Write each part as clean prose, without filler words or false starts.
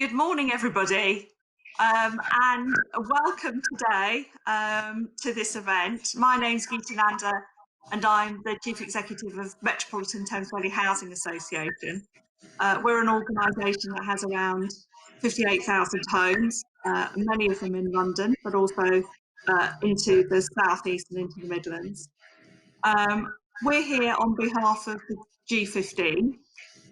Good morning, everybody, and welcome today to this event. My name's Geeta Nanda, and I'm the Chief Executive of Metropolitan Thames Valley Housing Association. We're an organisation that has around 58,000 homes, many of them in London, but also into the South East and into the Midlands. We're here on behalf of the G15,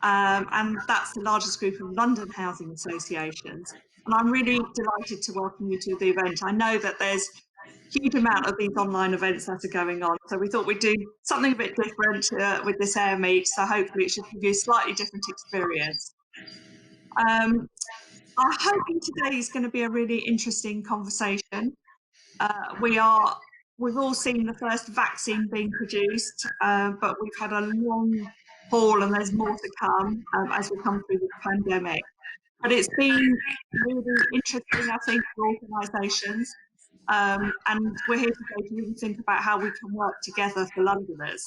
and that's the largest group of London housing associations. And I'm really delighted to welcome you to the event. I know that there's a huge amount of these online events that are going on, so we thought we'd do something a bit different with this air meet, so hopefully it should give you a slightly different experience. I'm hoping today is going to be a really interesting conversation. We've all seen the first vaccine being produced, but we've had a long haul and there's more to come as we come through this pandemic. But it's been really interesting, I think, for organisations. And we're here today to really think about how we can work together for Londoners,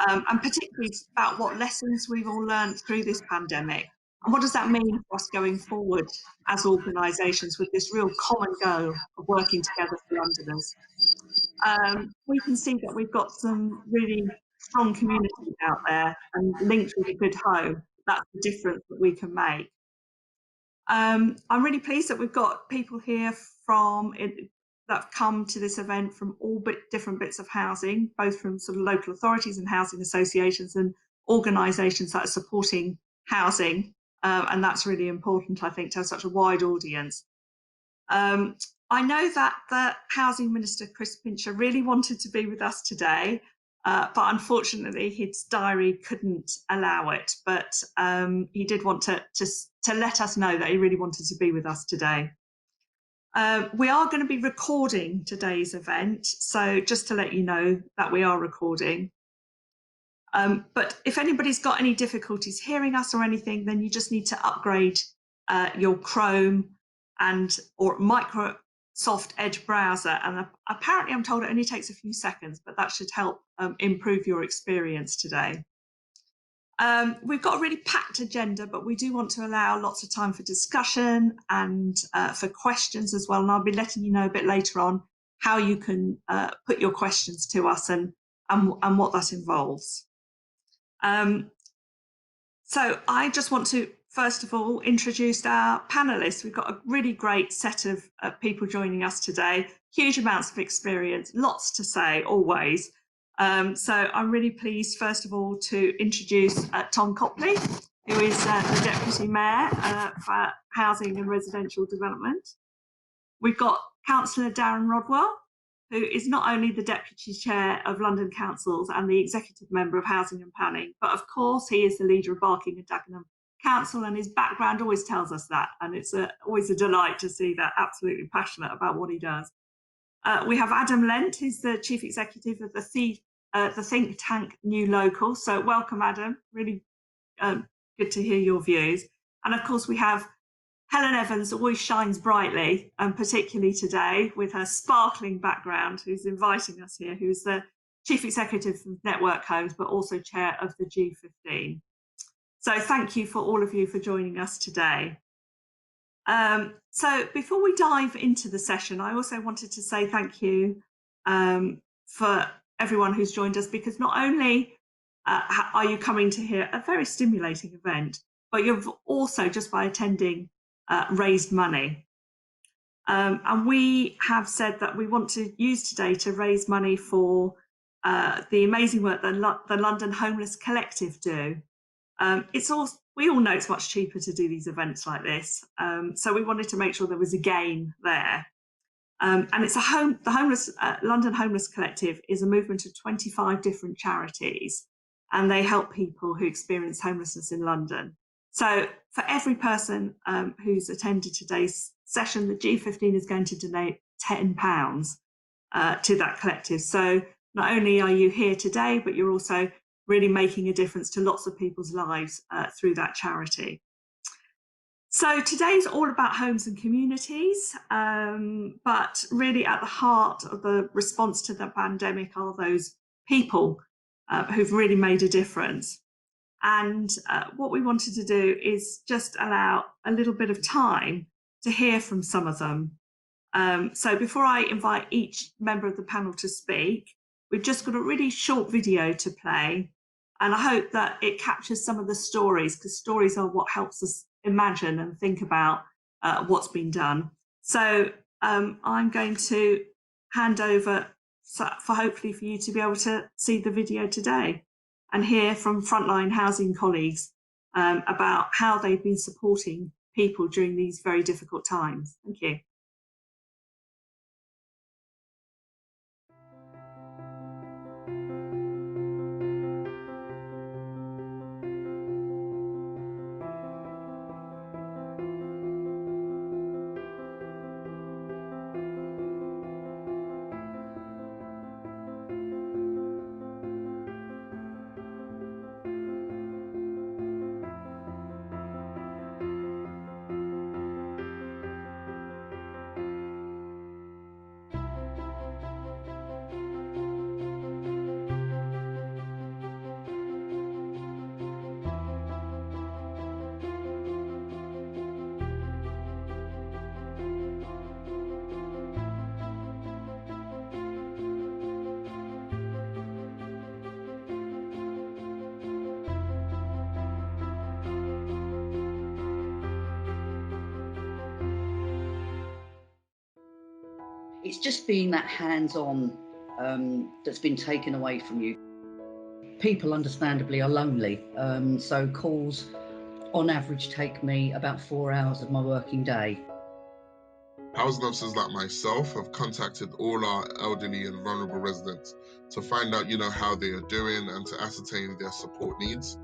and particularly about what lessons we've all learned through this pandemic. And what does that mean for us going forward as organisations with this real common goal of working together for Londoners? We can see that we've got some really strong communities out there and linked with a good home. That's the difference that we can make. I'm really pleased that we've got people here that have come to this event from all different bits of housing, both from sort of local authorities and housing associations and organisations that are supporting housing. And that's really important, I think, to have such a wide audience. I know that the Housing Minister, Chris Pincher, really wanted to be with us today, but unfortunately his diary couldn't allow it. But he did want to let us know that he really wanted to be with us today. We are going to be recording today's event, so just to let you know that we are recording. But if anybody's got any difficulties hearing us or anything, then you just need to upgrade your Chrome or Microsoft Edge browser. And apparently I'm told it only takes a few seconds, but that should help improve your experience today. We've got a really packed agenda, but we do want to allow lots of time for discussion and for questions as well. And I'll be letting you know a bit later on how you can put your questions to us and what that involves. So I just want to, first of all, introduce our panelists. We've got a really great set of people joining us today, huge amounts of experience, lots to say, always. So I'm really pleased, first of all, to introduce Tom Copley, who is the Deputy Mayor for Housing and Residential Development. We've got Councillor Darren Rodwell, who is not only the Deputy Chair of London Councils and the Executive Member of Housing and Planning, but of course he is the leader of Barking and Dagenham Council, and his background always tells us that, and it's always a delight to see that, absolutely passionate about what he does. We have Adam Lent, who's the Chief Executive of the think tank New Local. So welcome, Adam. Really good to hear your views. And of course, we have Helen Evans, always shines brightly, and particularly today with her sparkling background, who's inviting us here, who's the Chief Executive of Network Homes, but also Chair of the G15. So thank you for all of you for joining us today. So before we dive into the session, I also wanted to say thank you for everyone who's joined us, because not only are you coming to hear a very stimulating event, but you've also, just by attending, raised money. And we have said that we want to use today to raise money for the amazing work that the London Homeless Collective do. We all know it's much cheaper to do these events like this, so we wanted to make sure there was a gain there. And it's the London Homeless Collective is a movement of 25 different charities, and they help people who experience homelessness in London. So for every person who's attended today's session, the G15 is going to donate £10 to that collective. So not only are you here today, but you're also really making a difference to lots of people's lives through that charity. So today's all about homes and communities, but really at the heart of the response to the pandemic are those people who've really made a difference. And what we wanted to do is just allow a little bit of time to hear from some of them. So before I invite each member of the panel to speak, we've just got a really short video to play. And I hope that it captures some of the stories, because stories are what helps us imagine and think about what's been done. So I'm going to hand over for hopefully for you to be able to see the video today and hear from frontline housing colleagues about how they've been supporting people during these very difficult times. Thank you. It's just being that hands-on that's been taken away from you. People understandably are lonely, so calls on average take me about 4 hours of my working day. Housing officers like myself have contacted all our elderly and vulnerable residents to find out, how they are doing and to ascertain their support needs.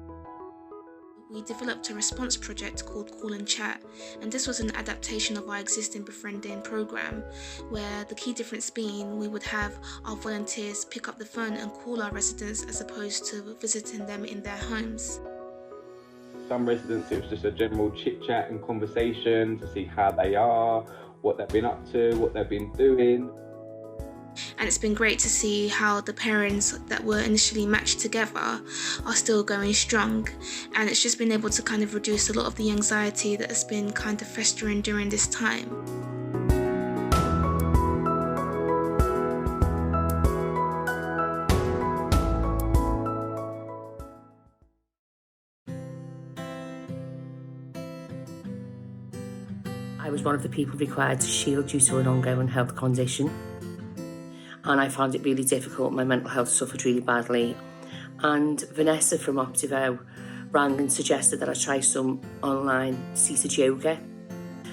We developed a response project called Call and Chat, and this was an adaptation of our existing befriending program, where the key difference being we would have our volunteers pick up the phone and call our residents as opposed to visiting them in their homes. Some residents, it was just a general chit chat and conversation to see how they are, what they've been up to, what they've been doing. And it's been great to see how the pairings that were initially matched together are still going strong, and it's just been able to kind of reduce a lot of the anxiety that has been kind of festering during this time. I was one of the people required to shield due to an ongoing health condition, and I found it really difficult. My mental health suffered really badly, and Vanessa from Optivo rang and suggested that I try some online seated yoga,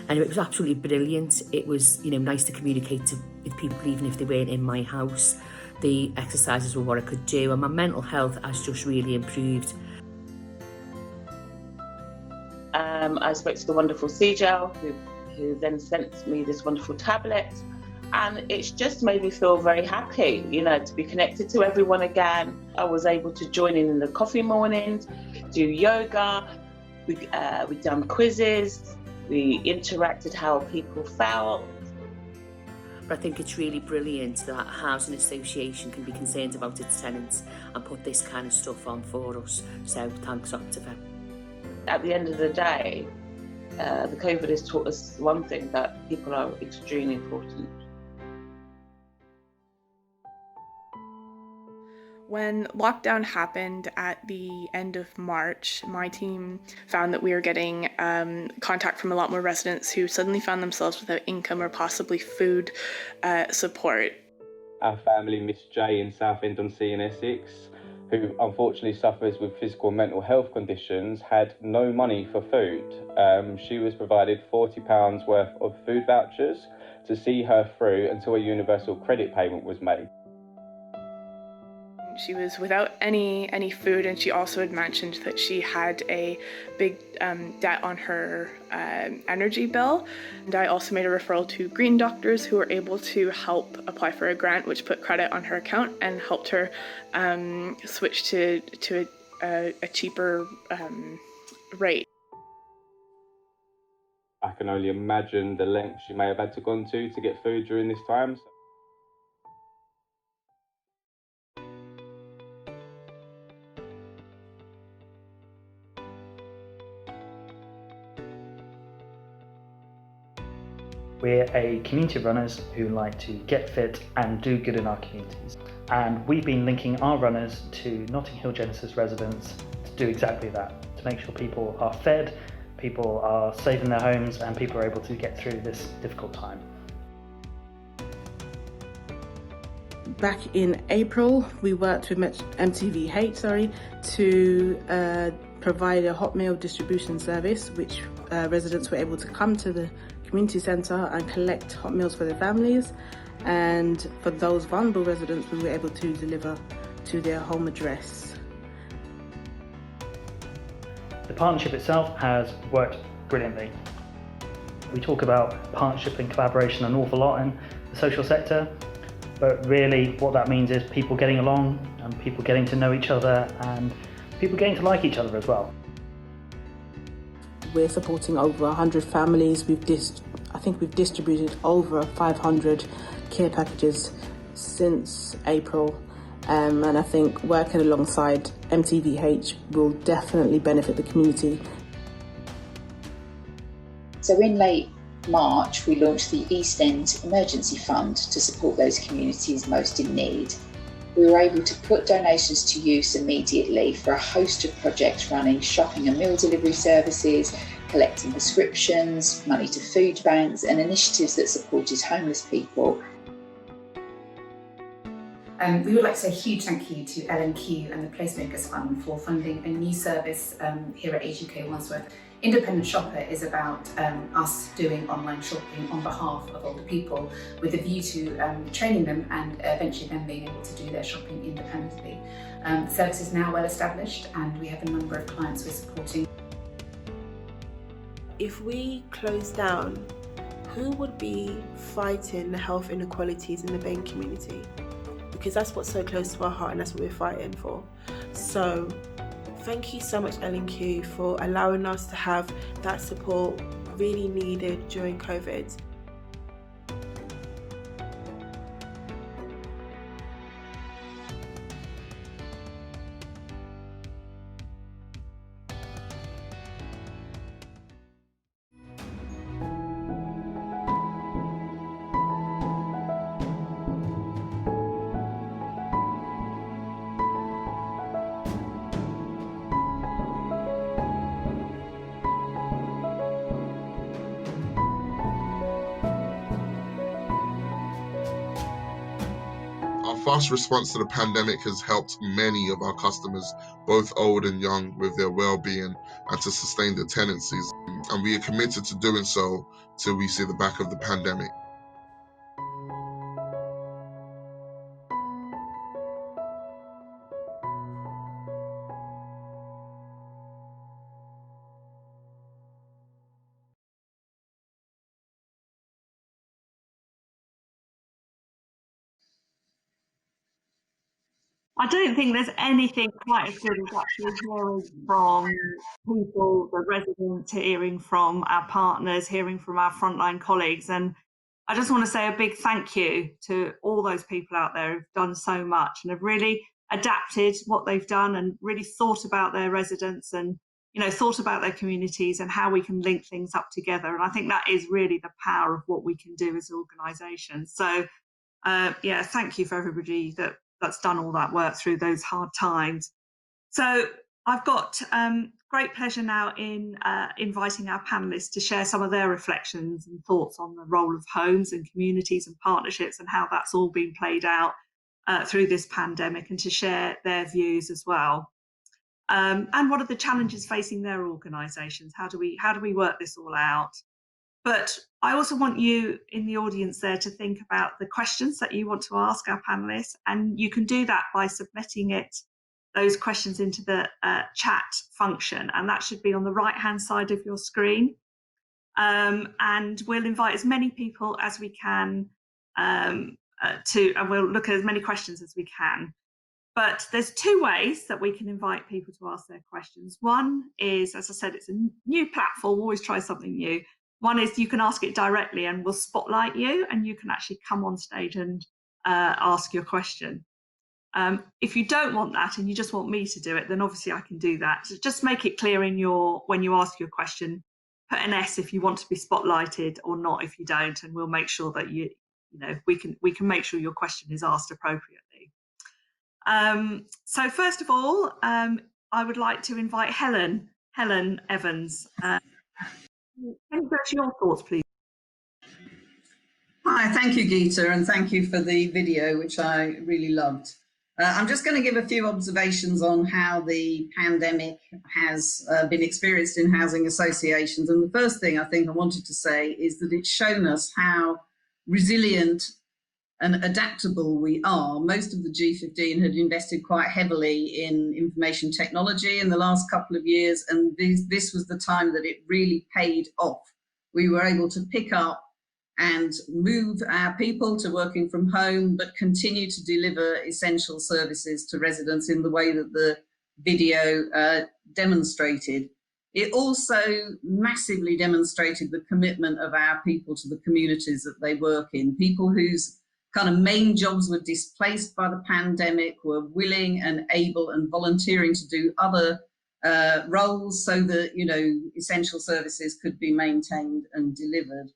and it was absolutely brilliant. It was, nice to communicate with people even if they weren't in my house. The exercises were what I could do, and my mental health has just really improved. I spoke to the wonderful Sejal, who then sent me this wonderful tablet, and it's just made me feel very happy, to be connected to everyone again. I was able to join in the coffee mornings, do yoga, we've done quizzes, we interacted how people felt. But I think it's really brilliant that a housing association can be concerned about its tenants and put this kind of stuff on for us. So thanks, Optivo. At the end of the day, the COVID has taught us one thing, that people are extremely important. When lockdown happened at the end of March, my team found that we were getting contact from a lot more residents who suddenly found themselves without income or possibly food support. Our family, Miss J in Southend-on-Sea in Essex, who unfortunately suffers with physical and mental health conditions, had no money for food. She was provided £40 worth of food vouchers to see her through until a universal credit payment was made. She was without any food, and she also had mentioned that she had a big debt on her energy bill. And I also made a referral to Green Doctors, who were able to help apply for a grant which put credit on her account and helped her switch to a cheaper rate. I can only imagine the length she may have had to gone to get food during this time. We're a community of runners who like to get fit and do good in our communities. And we've been linking our runners to Notting Hill Genesis residents to do exactly that, to make sure people are fed, people are safe in their homes, and people are able to get through this difficult time. Back in April, we worked with MTVH to provide a hot meal distribution service, which residents were able to come to the community centre and collect hot meals for their families. And for those vulnerable residents, we were able to deliver to their home address. The partnership itself has worked brilliantly. We talk about partnership and collaboration an awful lot in the social sector, but really what that means is people getting along and people getting to know each other and people getting to like each other as well. We're supporting over 100 families. I think we've distributed over 500 care packages since April. And I think working alongside MTVH will definitely benefit the community. So in late March, we launched the East End Emergency Fund to support those communities most in need. We were able to put donations to use immediately for a host of projects running shopping and meal delivery services, collecting prescriptions, money to food banks, and initiatives that supported homeless people. We would like to say a huge thank you to L&Q and the Placemakers Fund for funding a new service here at Age UK Wandsworth. Independent Shopper is about us doing online shopping on behalf of older people with a view to training them and eventually them being able to do their shopping independently. The service is now well established and we have a number of clients we're supporting. If we close down, who would be fighting the health inequalities in the BAME community? Because that's what's so close to our heart and that's what we're fighting for. So thank you so much, L&Q, for allowing us to have that support really needed during COVID. Our fast response to the pandemic has helped many of our customers, both old and young, with their well-being and to sustain their tenancies. And we are committed to doing so till we see the back of the pandemic. I don't think there's anything quite as good as actually hearing from people, the residents, hearing from our partners, hearing from our frontline colleagues. And I just want to say a big thank you to all those people out there who've done so much and have really adapted what they've done and really thought about their residents and, you know, thought about their communities and how we can link things up together. And I think that is really the power of what we can do as organisations. So, yeah, thank you for everybody that's done all that work through those hard times. So I've got great pleasure now in inviting our panellists to share some of their reflections and thoughts on the role of homes and communities and partnerships and how that's all been played out through this pandemic and to share their views as well. And what are the challenges facing their organisations? How do we work this all out? But I also want you in the audience there to think about the questions that you want to ask our panellists, and you can do that by submitting those questions into the chat function, and that should be on the right-hand side of your screen. And we'll invite as many people as we can and we'll look at as many questions as we can. But there's two ways that we can invite people to ask their questions. One is, as I said, it's a new platform, always try something new. One is you can ask it directly and we'll spotlight you and you can actually come on stage and ask your question. If you don't want that and you just want me to do it, then obviously I can do that. So just make it clear when you ask your question, put an S if you want to be spotlighted, or not if you don't, and we'll make sure that we can make sure your question is asked appropriately. So first of all, I would like to invite Helen Evans. Can you go to your thoughts, please? Hi, thank you, Geeta, and thank you for the video, which I really loved. I'm just going to give a few observations on how the pandemic has been experienced in housing associations. And the first thing I think I wanted to say is that it's shown us how resilient and adaptable we are. Most of the G15 had invested quite heavily in information technology in the last couple of years, and this was the time that it really paid off. We were able to pick up and move our people to working from home, but continue to deliver essential services to residents in the way that the video demonstrated. It also massively demonstrated the commitment of our people to the communities that they work in. People whose kind of main jobs were displaced by the pandemic were willing and able and volunteering to do other roles so that, essential services could be maintained and delivered.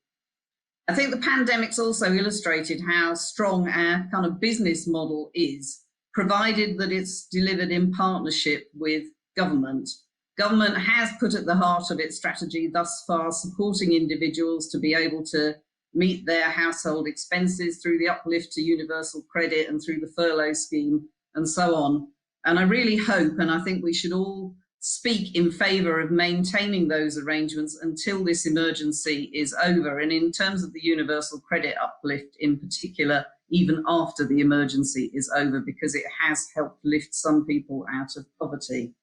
I think the pandemic's also illustrated how strong our kind of business model is, provided that it's delivered in partnership with government. Government has put at the heart of its strategy thus far supporting individuals to be able to meet their household expenses through the uplift to universal credit and through the furlough scheme and so on. And I really hope, and I think we should all speak in favour of maintaining those arrangements until this emergency is over. And in terms of the universal credit uplift in particular, even after the emergency is over, because it has helped lift some people out of poverty.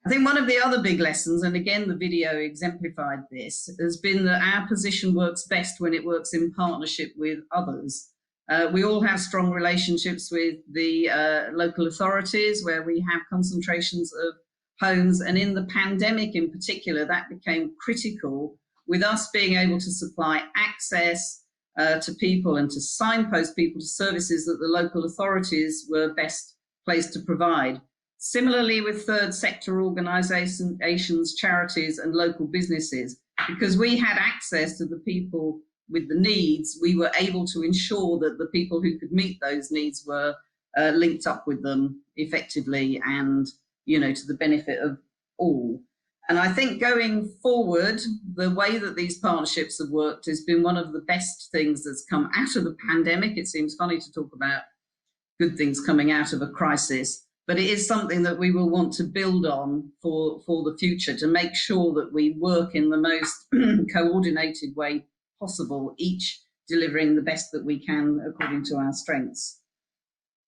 I think one of the other big lessons, and again the video exemplified this, has been that our position works best when it works in partnership with others. We all have strong relationships with the local authorities where we have concentrations of homes, and in the pandemic in particular that became critical, with us being able to supply access to people and to signpost people to services that the local authorities were best placed to provide. Similarly with third sector organisations, charities and local businesses, because we had access to the people with the needs, we were able to ensure that the people who could meet those needs were linked up with them effectively and, to the benefit of all. And I think going forward, the way that these partnerships have worked has been one of the best things that's come out of the pandemic. It seems funny to talk about good things coming out of a crisis, but it is something that we will want to build on for the future to make sure that we work in the most coordinated way possible, each delivering the best that we can according to our strengths.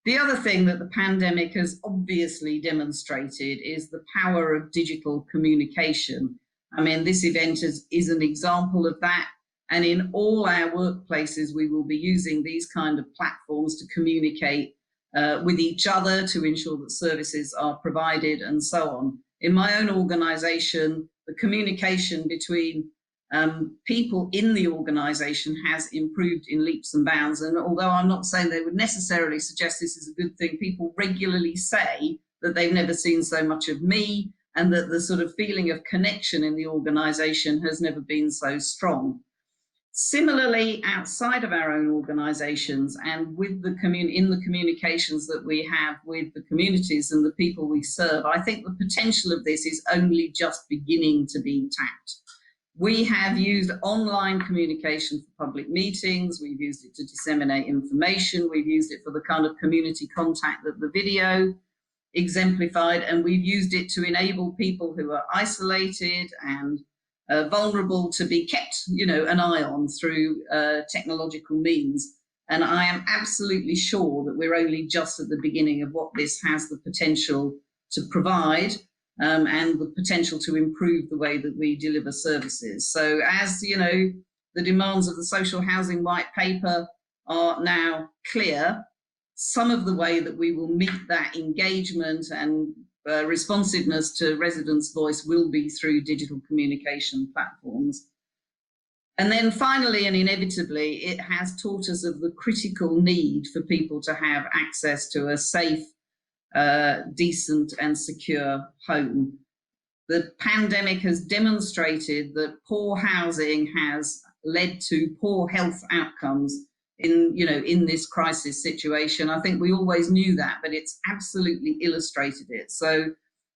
The other thing that the pandemic has obviously demonstrated is the power of digital communication. I mean, this event is an example of that. And in all our workplaces, we will be using these kind of platforms to communicate with each other to ensure that services are provided and so on. In my own organisation, the communication between people in the organisation has improved in leaps and bounds. And although I'm not saying they would necessarily suggest this is a good thing, people regularly say that they've never seen so much of me and that the sort of feeling of connection in the organisation has never been so strong. Similarly, outside of our own organisations and with the in the communications that we have with the communities and the people we serve, I think the potential of this is only just beginning to be tapped. We have used online communication for public meetings, we've used it to disseminate information, we've used it for the kind of community contact that the video exemplified, and we've used it to enable people who are isolated and vulnerable to be kept, an eye on through technological means. And I am absolutely sure that we're only just at the beginning of what this has the potential to provide. And the potential to improve the way that we deliver services. So as the demands of the social housing white paper are now clear, some of the way that we will meet that engagement and responsiveness to residents' voice will be through digital communication platforms. And then finally and inevitably, it has taught us of the critical need for people to have access to a safe, decent and secure home. the pandemic has demonstrated that poor housing has led to poor health outcomes in this crisis situation. I think we always knew that, but it's absolutely illustrated it. So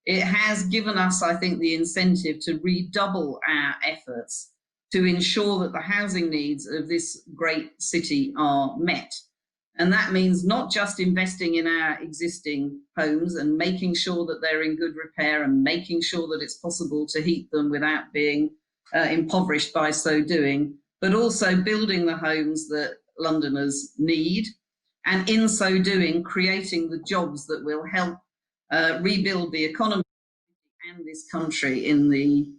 it has given us, I think, the incentive to redouble our efforts to ensure that the housing needs of this great city are met. And that means not just investing in our existing homes and making sure that they're in good repair and making sure that it's possible to heat them without being impoverished by so doing, but also building the homes that Londoners need, and in so doing, creating the jobs that will help rebuild the economy and this country in the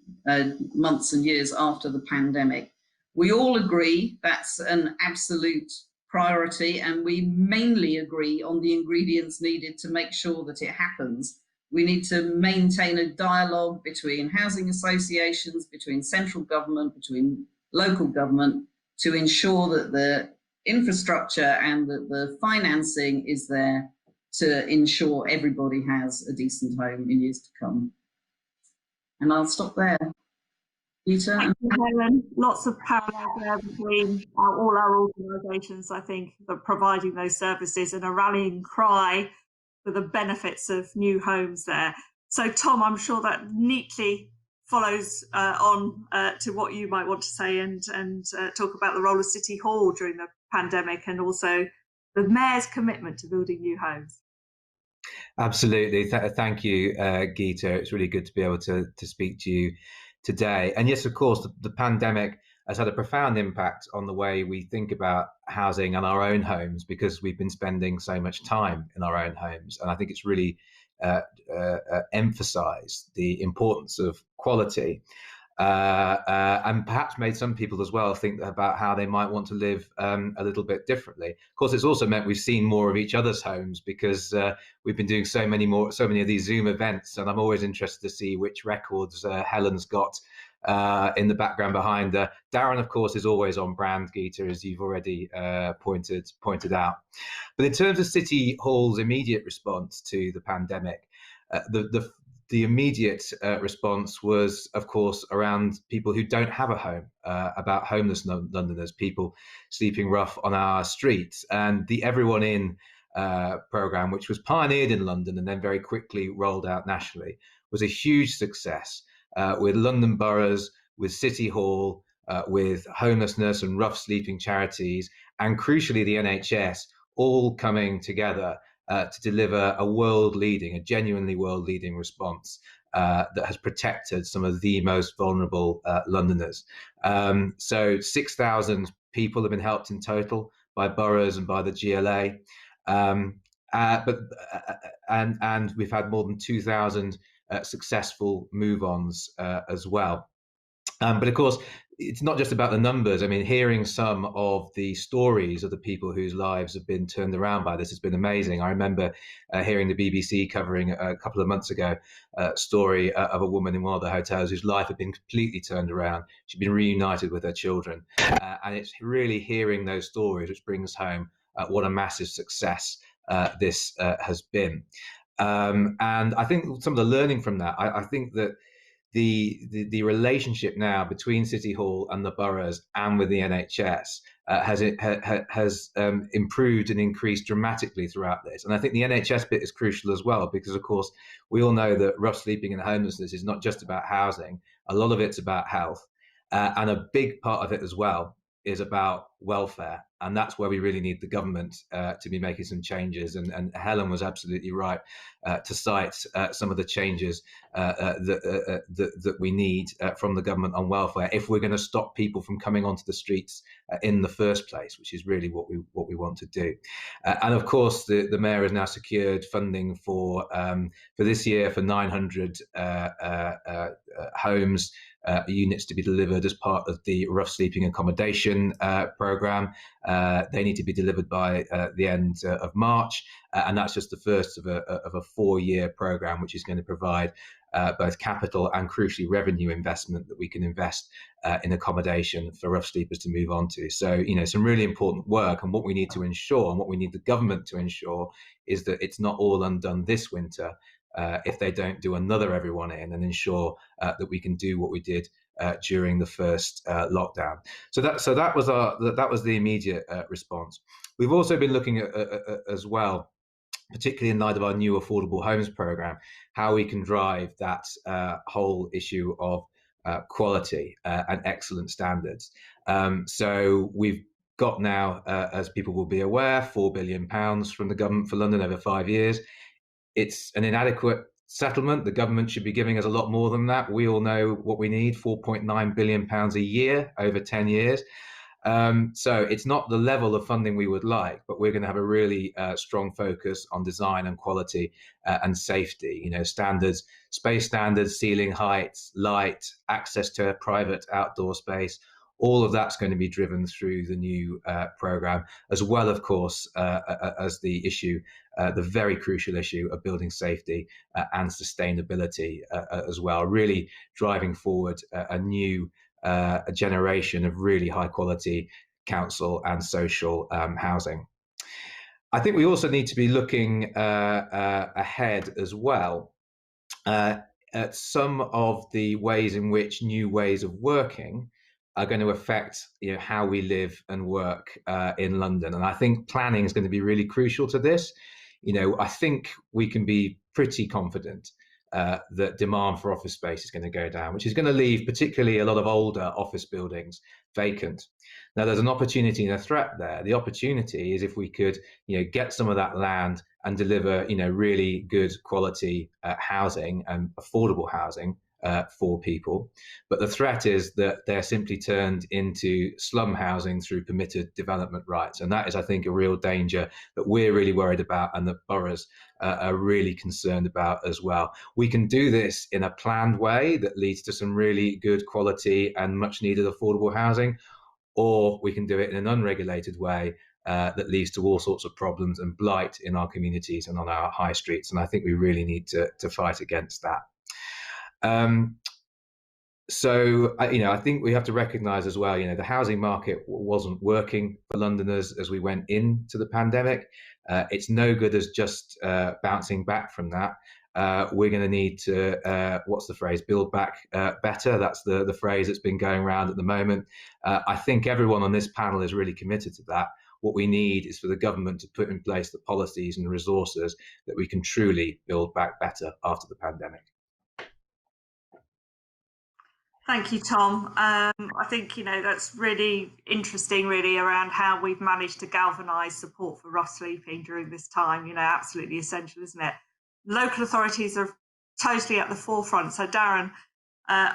months and years after the pandemic. We all agree that's an absolute priority, and we mainly agree on the ingredients needed to make sure that it happens. We need to maintain a dialogue between housing associations, between central government, between local government, to ensure that the infrastructure and that the financing is there to ensure everybody has a decent home in years to come. And I'll stop there. Peter? Thank you, Helen. Lots of parallels there between all our organisations, I think, that are providing those services, and a rallying cry for the benefits of new homes there. So, Tom, I'm sure that neatly follows on to what you might want to say and talk about the role of City Hall during the pandemic, and also the Mayor's commitment to building new homes. Absolutely. Thank you, Geeta. It's really good to be able to speak to you today. And yes, of course, the pandemic has had a profound impact on the way we think about housing and our own homes, because we've been spending so much time in our own homes. And I think it's really emphasized the importance of quality, and perhaps made some people as well think about how they might want to live a little bit differently. Of course, it's also meant we've seen more of each other's homes, because we've been doing so many of these Zoom events, and I'm always interested to see which records Helen's got in the background behind her. Darren, of course, is always on brand, Geeta, as you've already pointed out. But in terms of City Hall's immediate response to the pandemic, the immediate response was, of course, around people who don't have a home, about homeless Londoners, people sleeping rough on our streets. And the Everyone In programme, which was pioneered in London and then very quickly rolled out nationally, was a huge success, with London boroughs, with City Hall, with homelessness and rough sleeping charities, and crucially the NHS, all coming together to deliver a genuinely world-leading response that has protected some of the most vulnerable Londoners. So 6,000 people have been helped in total by boroughs and by the GLA, and we've had more than 2,000 successful move-ons as well. But of course, it's not just about the numbers. I mean, hearing some of the stories of the people whose lives have been turned around by this has been amazing. I remember hearing the BBC covering a couple of months ago a story of a woman in one of the hotels whose life had been completely turned around. She'd been reunited with her children. And it's really hearing those stories which brings home what a massive success this has been. And I think some of the learning from that, I think that the relationship now between City Hall and the boroughs and with the NHS has improved and increased dramatically throughout this. And I think the NHS bit is crucial as well, because of course we all know that rough sleeping and homelessness is not just about housing. A lot of it's about health, and a big part of it as well is about welfare. And that's where we really need the government to be making some changes. And Helen was absolutely right to cite some of the changes that we need from the government on welfare, if we're going to stop people from coming onto the streets in the first place, which is really what we want to do. And of course, the Mayor has now secured funding for this year for 900 homes, units to be delivered as part of the rough sleeping accommodation programme. They need to be delivered by the end of March, and that's just the first of a 4-year programme, which is going to provide both capital and crucially revenue investment that we can invest in accommodation for rough sleepers to move on to. So, some really important work. And what we need to ensure, and what we need the government to ensure, is that it's not all undone this winter, if they don't do another everyone in and ensure that we can do what we did during the first lockdown. So that was the immediate response. We've also been looking at as well, particularly in light of our new affordable homes program, how we can drive that whole issue of quality and excellent standards. So we've got now, as people will be aware, £4 billion from the government for London over 5 years. It's an inadequate settlement. The government should be giving us a lot more than that. We all know what we need, £4.9 billion a year over 10 years. So it's not the level of funding we would like, but we're going to have a really strong focus on design and quality and safety. You know, standards, space standards, ceiling heights, light, access to a private outdoor space. All of that's going to be driven through the new program, as well, of course, as the issue, the very crucial issue of building safety and sustainability as well, really driving forward a new a generation of really high quality council and social housing. I think we also need to be looking ahead as well at some of the ways in which new ways of working are going to affect, you know, how we live and work in London. And I think planning is going to be really crucial to this. You know, I think we can be pretty confident that demand for office space is going to go down, which is going to leave particularly a lot of older office buildings vacant. Now, there's an opportunity and a threat there. The opportunity is if we could, you know, get some of that land and deliver, you know, really good quality housing and affordable housing for people. But the threat is that they're simply turned into slum housing through permitted development rights. And that is, I think, a real danger that we're really worried about and that boroughs are really concerned about as well. We can do this in a planned way that leads to some really good quality and much needed affordable housing, or we can do it in an unregulated way that leads to all sorts of problems and blight in our communities and on our high streets. And I think we really need to fight against that. So, you know, I think we have to recognise as well, you know, the housing market wasn't working for Londoners as we went into the pandemic. It's no good as just bouncing back from that. We're going to need to, what's the phrase, build back better. That's the phrase that's been going around at the moment. I think everyone on this panel is really committed to that. What we need is for the government to put in place the policies and the resources that we can truly build back better after the pandemic. Thank you, Tom. I think, you know, that's really interesting, really, around how we've managed to galvanise support for rough sleeping during this time. You know, absolutely essential, isn't it? Local authorities are totally at the forefront. So, Darren,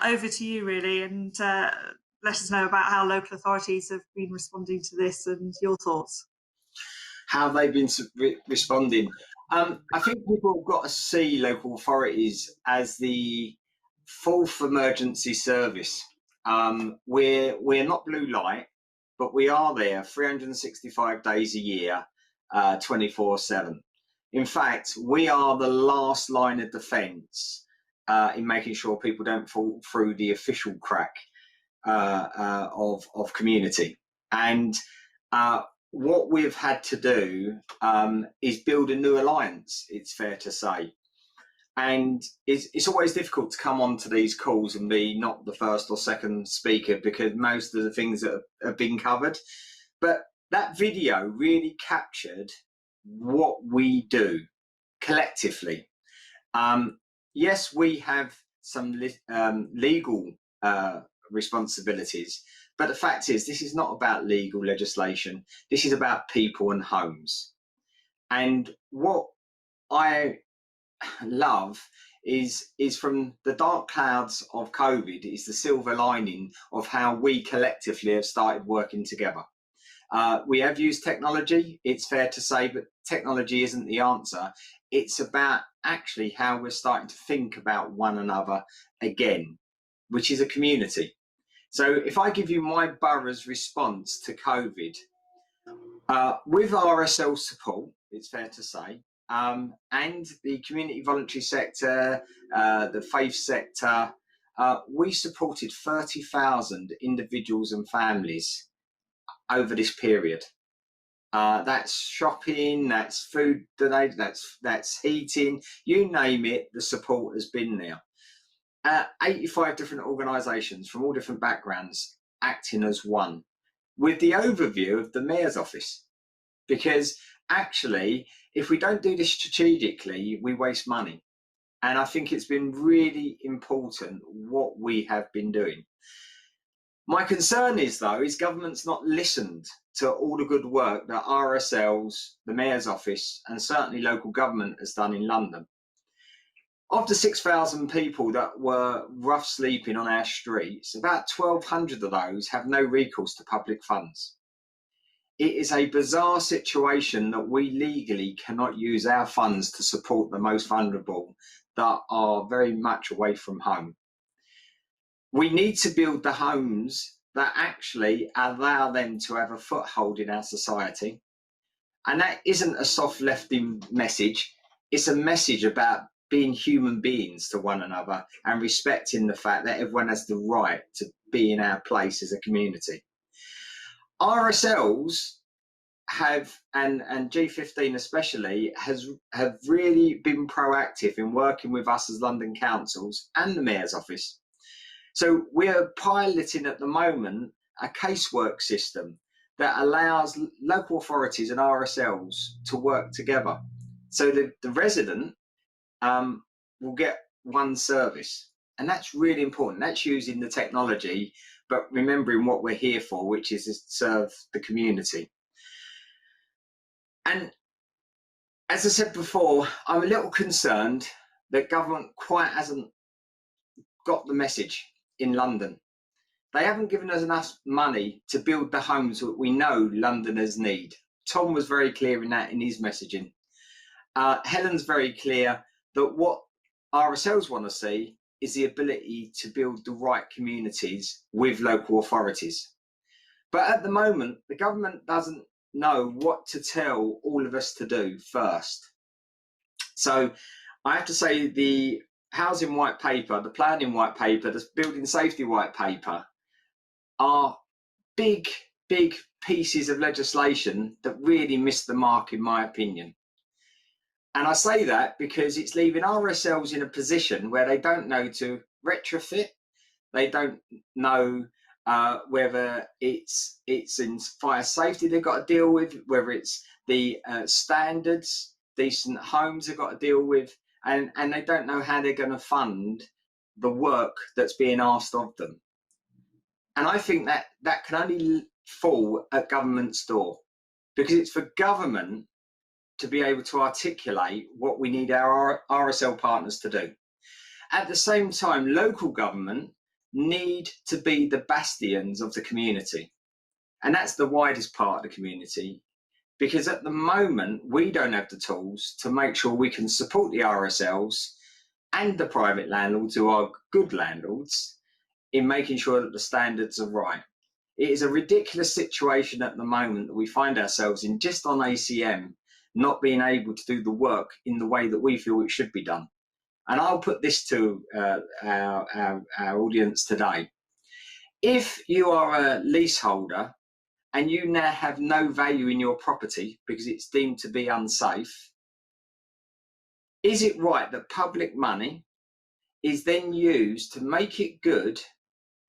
over to you, really, and let us know about how local authorities have been responding to this and your thoughts. How they've been responding. I think people have got to see local authorities as the fourth emergency service. We're not blue light, but we are there 365 days a year, 24/7. In fact, we are the last line of defence in making sure people don't fall through the official crack of community. And what we've had to do is build a new alliance, it's fair to say. And it's always difficult to come onto these calls and be not the first or second speaker because most of the things that have been covered. But that video really captured what we do collectively. Yes, we have some legal responsibilities, but the fact is this is not about legal legislation. This is about people and homes. And what I love is from the dark clouds of COVID is the silver lining of how we collectively have started working together. We have used technology, it's fair to say, but technology isn't the answer. It's about actually how we're starting to think about one another again, which is a community. So if I give you my borough's response to COVID, with RSL support, it's fair to say, and the community voluntary sector, the faith sector, we supported 30,000 individuals and families over this period. that's shopping, that's food donated, that's heating, you name it, the support has been there. 85 different organisations from all different backgrounds acting as one, with the overview of the Mayor's office. Because actually, if we don't do this strategically, we waste money. And I think it's been really important what we have been doing. My concern is, though, is government's not listened to all the good work that RSLs, the Mayor's office, and certainly local government has done in London. Of the 6,000 people that were rough sleeping on our streets, about 1,200 of those have no recourse to public funds. It is a bizarre situation that we legally cannot use our funds to support the most vulnerable that are very much away from home. We need to build the homes that actually allow them to have a foothold in our society. And that isn't a soft lefting message. It's a message about being human beings to one another and respecting the fact that everyone has the right to be in our place as a community. RSLs have, and G15 especially, have really been proactive in working with us as London councils and the Mayor's office. So we're piloting at the moment a casework system that allows local authorities and RSLs to work together. So the resident will get one service. And that's really important. That's using the technology, but remembering what we're here for, which is to serve the community. And as I said before, I'm a little concerned that government quite hasn't got the message in London. They haven't given us enough money to build the homes that we know Londoners need. Tom was very clear in that in his messaging. Helen's very clear that what RSLs want to see is the ability to build the right communities with local authorities. But at the moment, the government doesn't know what to tell all of us to do first. So I have to say the housing white paper, the planning white paper, the building safety white paper are big pieces of legislation that really missed the mark, in my opinion. And I say that because it's leaving RSLs in a position where they don't know to retrofit. They don't know whether it's in fire safety they've got to deal with, whether it's the standards decent homes they've got to deal with, and they don't know how they're going to fund the work that's being asked of them. And I think that can only fall at government's door, because it's for government to be able to articulate what we need our RSL partners to do. At the same time, local government need to be the bastions of the community. And that's the widest part of the community, because at the moment, we don't have the tools to make sure we can support the RSLs and the private landlords who are good landlords in making sure that the standards are right. It is a ridiculous situation at the moment that we find ourselves in, just on ACM, not being able to do the work in the way that we feel it should be done. And I'll put this to our audience today. If you are a leaseholder and you now have no value in your property because it's deemed to be unsafe, is it right that public money is then used to make it good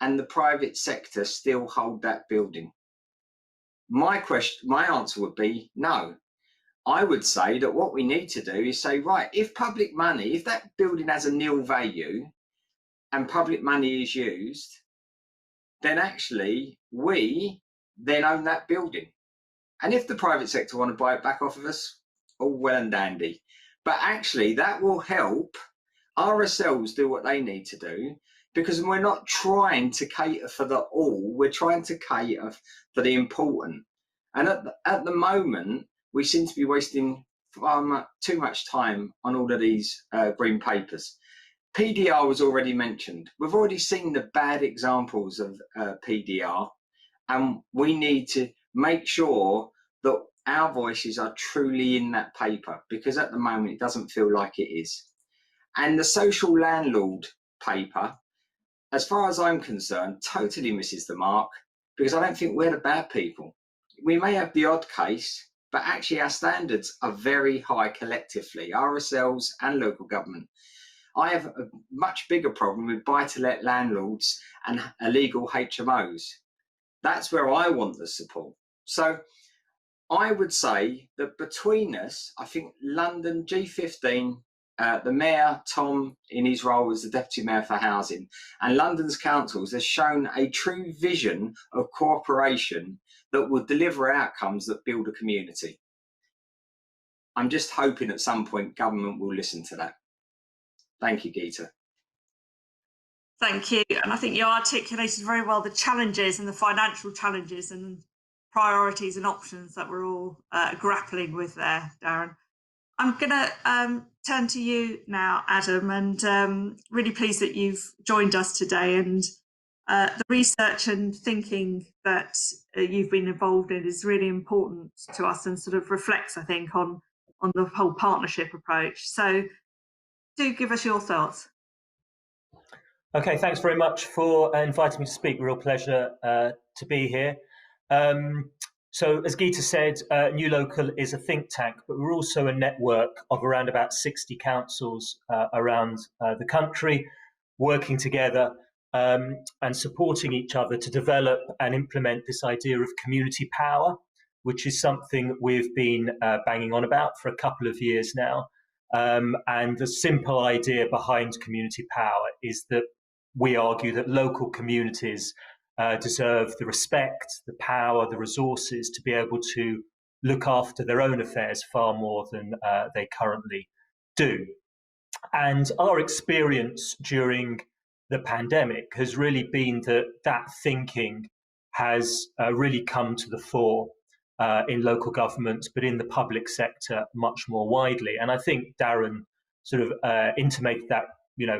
and the private sector still hold that building? My answer would be no. I would say that what we need to do is say, right, if public money, if that building has a nil value and public money is used, then actually we then own that building. And if the private sector want to buy it back off of us, all well and dandy. But actually that will help RSLs do what they need to do, because we're not trying to cater for the all, we're trying to cater for the important. And at the moment, we seem to be wasting too much time on all of these green papers. PDR was already mentioned. We've already seen the bad examples of PDR, and we need to make sure that our voices are truly in that paper, because at the moment it doesn't feel like it is. And the social landlord paper, as far as I'm concerned, totally misses the mark, because I don't think we're the bad people. We may have the odd case but actually our standards are very high collectively, RSLs and local government. I have a much bigger problem with buy-to-let landlords and illegal HMOs. That's where I want the support. So I would say that between us, I think London, G15, the Mayor, Tom, in his role as the Deputy Mayor for Housing, and London's councils has shown a true vision of cooperation that will deliver outcomes that build a community. I'm just hoping at some point government will listen to that. Thank you, Geeta. Thank you. And I think you articulated very well the challenges and the financial challenges and priorities and options that we're all grappling with there, Darren. I'm going to turn to you now, Adam, and really pleased that you've joined us today. And the research and thinking that you've been involved in is really important to us and sort of reflects, I think, on the whole partnership approach. So do give us your thoughts. Okay, thanks very much for inviting me to speak. Real pleasure to be here. So as Geeta said, New Local is a think tank, but we're also a network of around about 60 councils around the country, working together and supporting each other to develop and implement this idea of community power, which is something we've been banging on about for a couple of years now. And the simple idea behind community power is that we argue that local communities deserve the respect, the power, the resources to be able to look after their own affairs far more than they currently do. And our experience during the pandemic has really been that that thinking has really come to the fore in local governments, but in the public sector much more widely. And I think Darren sort of intimated that,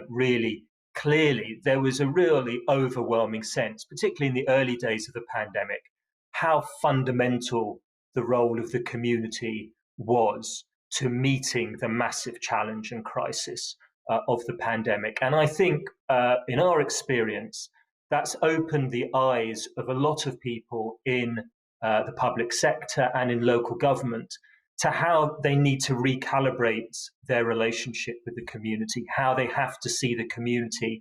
really clearly. There was a really overwhelming sense, particularly in the early days of the pandemic, how fundamental the role of the community was to meeting the massive challenge and crisis of the pandemic. And I think in our experience, that's opened the eyes of a lot of people in the public sector and in local government to how they need to recalibrate their relationship with the community, how they have to see the community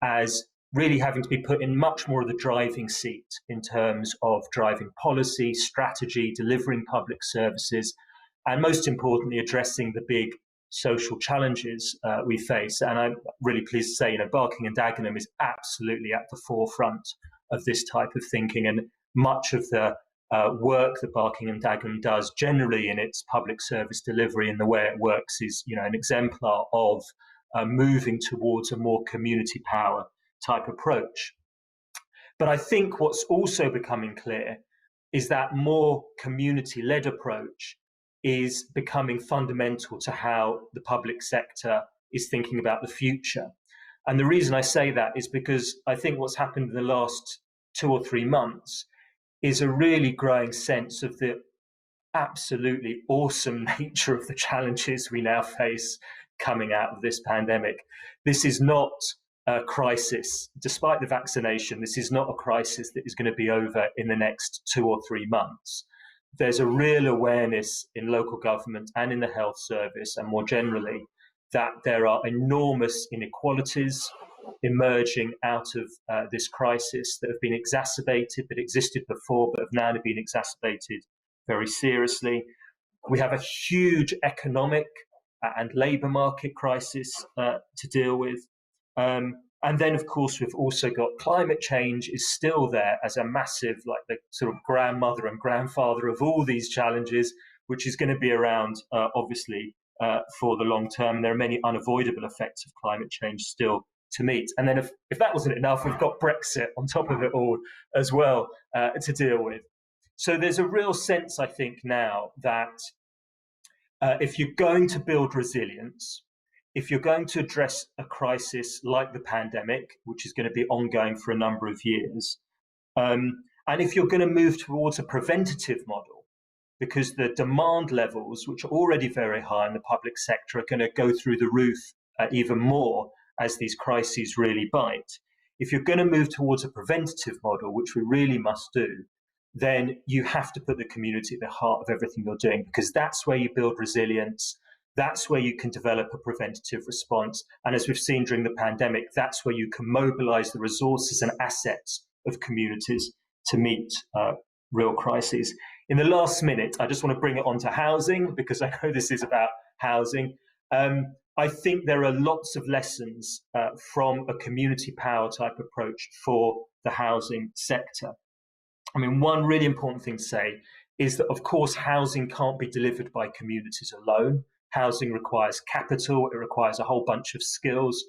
as really having to be put in much more of the driving seat in terms of driving policy, strategy, delivering public services, and most importantly, addressing the big social challenges we face. And I'm really pleased to say, Barking and Dagenham is absolutely at the forefront of this type of thinking, and much of the work that Barking and Dagenham does generally in its public service delivery and the way it works is, an exemplar of moving towards a more community power type approach. But I think what's also becoming clear is that more community-led approach is becoming fundamental to how the public sector is thinking about the future. And the reason I say that is because I think what's happened in the last 2 or 3 months is a really growing sense of the absolutely awesome nature of the challenges we now face coming out of this pandemic. This is not a crisis, despite the vaccination, this is not a crisis that is going to be over in the next 2 or 3 months. There's a real awareness in local government and in the health service and more generally that there are enormous inequalities emerging out of this crisis that have been exacerbated, that existed before, but have now been exacerbated very seriously. We have a huge economic and labour market crisis to deal with. And then, of course, we've also got climate change is still there as a massive, like the sort of grandmother and grandfather of all these challenges, which is going to be around, obviously, for the long term. And there are many unavoidable effects of climate change still to meet. And then if that wasn't enough, we've got Brexit on top of it all as well to deal with. So there's a real sense, I think, now that if you're going to build resilience, if you're going to address a crisis like the pandemic, which is going to be ongoing for a number of years, and if you're going to move towards a preventative model, because the demand levels, which are already very high in the public sector, are going to go through the roof even more as these crises really bite. If you're going to move towards a preventative model, which we really must do, then you have to put the community at the heart of everything you're doing, because that's where you build resilience. That's where you can develop a preventative response. And as we've seen during the pandemic, that's where you can mobilize the resources and assets of communities to meet real crises. In the last minute, I just want to bring it on to housing, because I know this is about housing. I think there are lots of lessons from a community power type approach for the housing sector. I mean, one really important thing to say is that, of course, housing can't be delivered by communities alone. Housing requires capital, it requires a whole bunch of skills,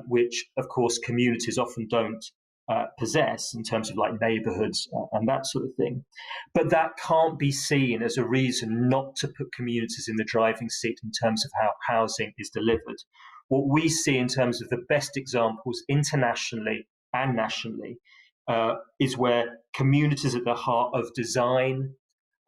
which, of course, communities often don't possess in terms of like neighbourhoods and that sort of thing. But that can't be seen as a reason not to put communities in the driving seat in terms of how housing is delivered. What we see in terms of the best examples internationally and nationally is where communities at the heart of design,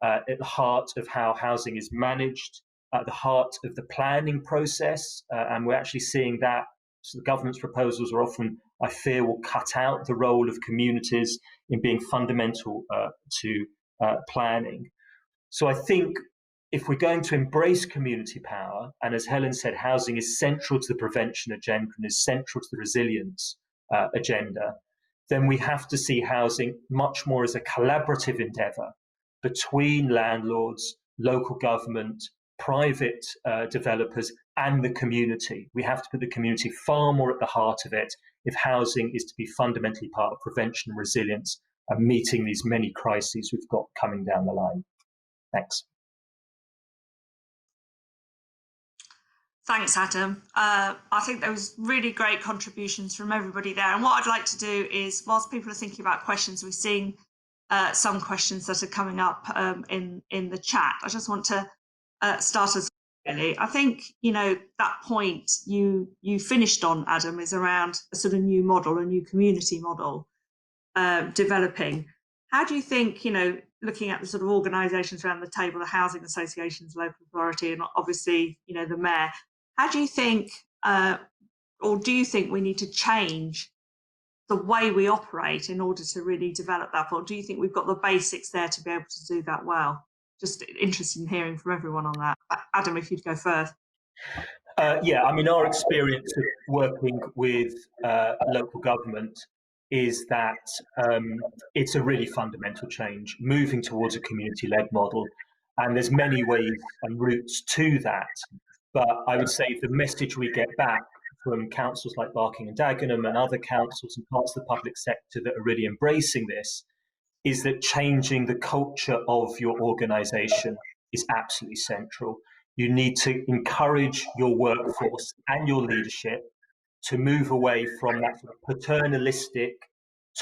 at the heart of how housing is managed, at the heart of the planning process, and we're actually seeing that. So the government's proposals are often, I fear, will cut out the role of communities in being fundamental to planning. So I think if we're going to embrace community power, and as Helen said, housing is central to the prevention agenda and is central to the resilience agenda, then we have to see housing much more as a collaborative endeavour between landlords, local government, private developers and the community. We have to put the community far more at the heart of it if housing is to be fundamentally part of prevention and resilience and meeting these many crises we've got coming down the line. Thanks. Thanks, Adam. I think there was really great contributions from everybody there. And what I'd like to do is, whilst people are thinking about questions, we're seeing some questions that are coming up in the chat. I just want to start us really. I think, you know, that point you finished on, Adam, is around a sort of new model, a new community model developing. How do you think, you know, looking at the sort of organisations around the table, the housing associations, local authority, and obviously, you know, the mayor, how do you think, or do you think we need to change the way we operate in order to really develop that? Or do you think we've got the basics there to be able to do that well? Just interested in hearing from everyone on that. Adam, if you'd go first. Yeah, I mean, our experience of working with local government is that it's a really fundamental change, moving towards a community-led model. And there's many ways and routes to that. But I would say the message we get back from councils like Barking and Dagenham and other councils and parts of the public sector that are really embracing this is that changing the culture of your organisation is absolutely central. You need to encourage your workforce and your leadership to move away from that sort of paternalistic,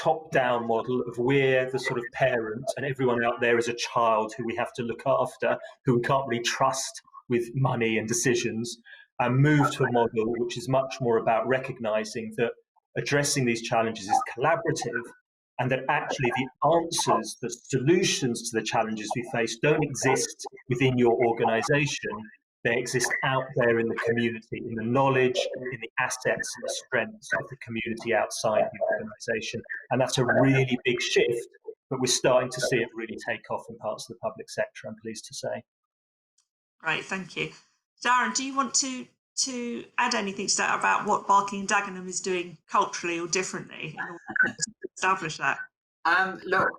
top-down model of we're the sort of parent and everyone out there is a child who we have to look after, who we can't really trust with money and decisions, and move to a model which is much more about recognising that addressing these challenges is collaborative, and that actually the answers, the solutions to the challenges we face don't exist within your organisation. They exist out there in the community, in the knowledge, in the assets and the strengths of the community outside the organisation. And that's a really big shift, but we're starting to see it really take off in parts of the public sector, I'm pleased to say. Great, thank you. Darren, do you want to add anything to that about what Barking and Dagenham is doing culturally or differently in order to establish that? Look,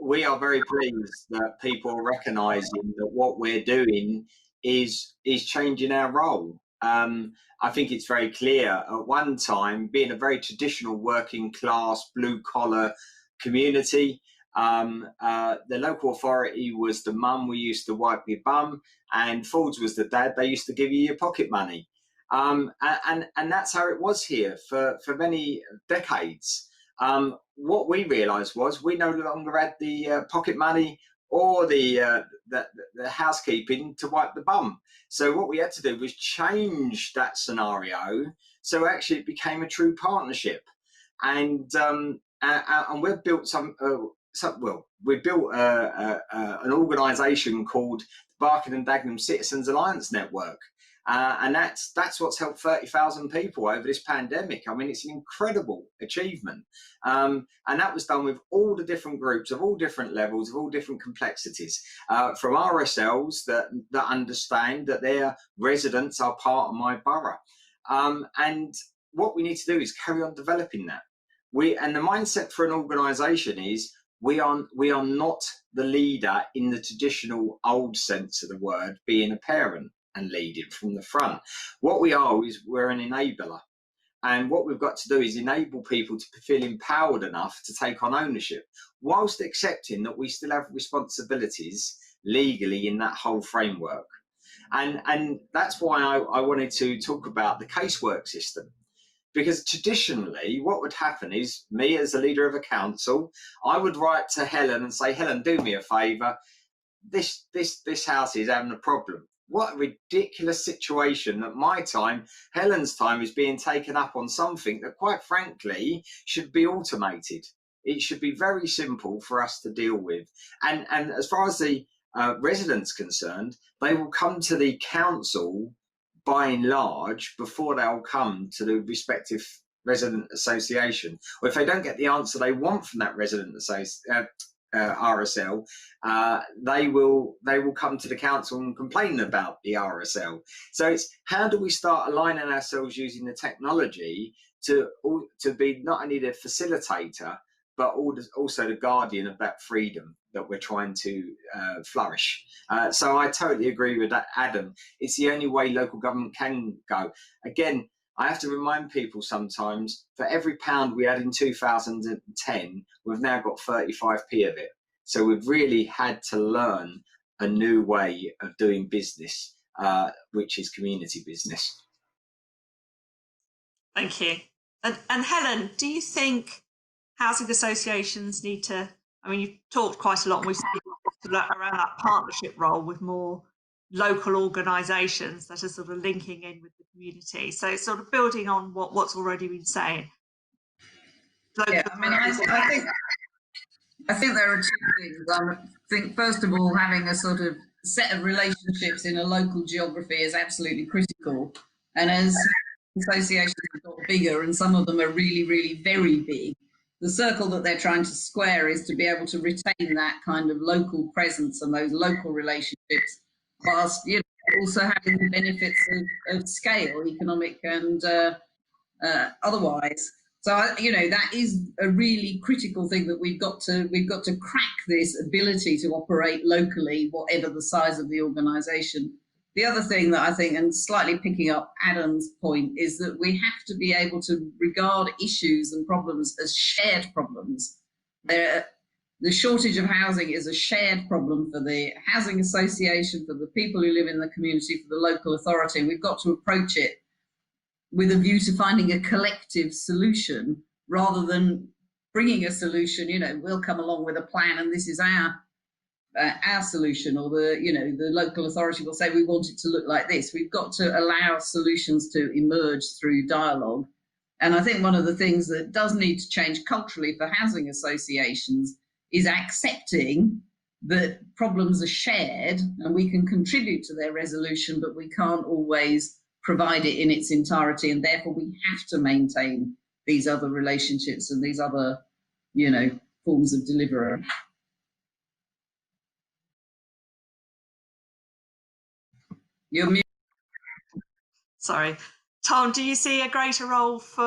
we are very pleased that people are recognising that what we're doing is changing our role. I think it's very clear. At one time, being a very traditional working class, blue collar community, the local authority was the mum we used to wipe your bum, and Ford's was the dad. They used to give you your pocket money, and that's how it was here for many decades. What we realised was we no longer had the pocket money or the housekeeping to wipe the bum. So what we had to do was change that scenario so actually it became a true partnership, and we've built we built an organisation called Barking and Dagenham Citizens Alliance Network, And that's what's helped 30,000 people over this pandemic. I mean, it's an incredible achievement. And that was done with all the different groups of all different levels, of all different complexities, from RSLs that understand that their residents are part of my borough. And what we need to do is carry on developing that. And the mindset for an organisation is we are not the leader in the traditional old sense of the word, being a parent and leading from the front. What we are is we're an enabler. And what we've got to do is enable people to feel empowered enough to take on ownership, whilst accepting that we still have responsibilities legally in that whole framework. And that's why I wanted to talk about the casework system. Because traditionally, what would happen is me as a leader of a council, I would write to Helen and say, Helen, do me a favour. This house is having a problem. What a ridiculous situation that my time, Helen's time, is being taken up on something that, quite frankly, should be automated. It should be very simple for us to deal with. And as far as the residents concerned, they will come to the council by and large before they'll come to the respective resident association. Or if they don't get the answer they want from that resident RSL, they will come to the council and complain about the RSL. So it's how do we start aligning ourselves using the technology to be not only the facilitator but also the guardian of that freedom that we're trying to flourish. So I totally agree with that, Adam. It's the only way local government can go. Again, I have to remind people sometimes, for every pound we had in 2010, we've now got 35p of it. So we've really had to learn a new way of doing business, which is community business. Thank you. And Helen, do you think housing associations need to, I mean, you've talked quite a lot, and we've seen around that partnership role with more local organisations that are sort of linking in with the community. So it's sort of building on what's already been saying. Yeah, I mean, I think there are two things. I think, first of all, having a sort of set of relationships in a local geography is absolutely critical. And as associations have got bigger, and some of them are really, really very big, the circle that they're trying to square is to be able to retain that kind of local presence and those local relationships, whilst also having the benefits of scale, economic and otherwise. So that is a really critical thing that we've got to crack this ability to operate locally, whatever the size of the organisation. The other thing that I think, and slightly picking up Adam's point, is that we have to be able to regard issues and problems as shared problems. The shortage of housing is a shared problem for the housing association, for the people who live in the community, for the local authority, and we've got to approach it with a view to finding a collective solution rather than bringing a solution. We'll come along with a plan and this is our solution, or the local authority will say we want it to look like this. We've got to allow solutions to emerge through dialogue. And I think one of the things that does need to change culturally for housing associations is accepting that problems are shared and we can contribute to their resolution, but we can't always provide it in its entirety, and therefore we have to maintain these other relationships and these other, forms of delivery. You're mute. Sorry. Tom, do you see a greater role for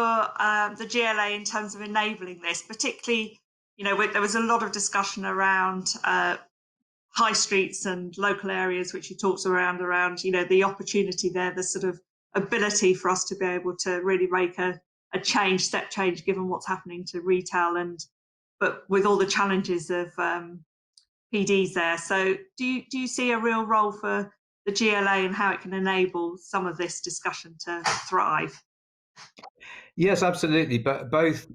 the GLA in terms of enabling this? Particularly, there was a lot of discussion around high streets and local areas, which you talked around, the opportunity there, the sort of ability for us to be able to really make a step change, given what's happening to retail, but with all the challenges of PDs there. So do you see a real role for the GLA and how it can enable some of this discussion to thrive? Yes, absolutely. But both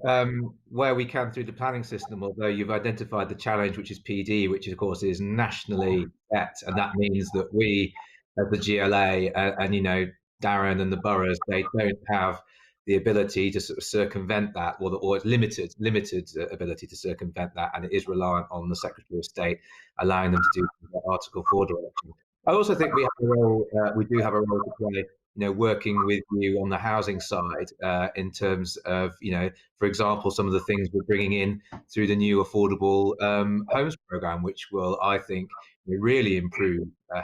where we can through the planning system, although you've identified the challenge, which is PD, which of course is nationally set, and that means that we, as the GLA, and Darren and the boroughs, they don't have the ability to sort of circumvent that, or it's limited ability to circumvent that, and it is reliant on the Secretary of State allowing them to do Article 4 direction. I also think we have a role. We do have a role to play. Working with you on the housing side in terms of, for example, some of the things we're bringing in through the new affordable homes program, which will, I think, really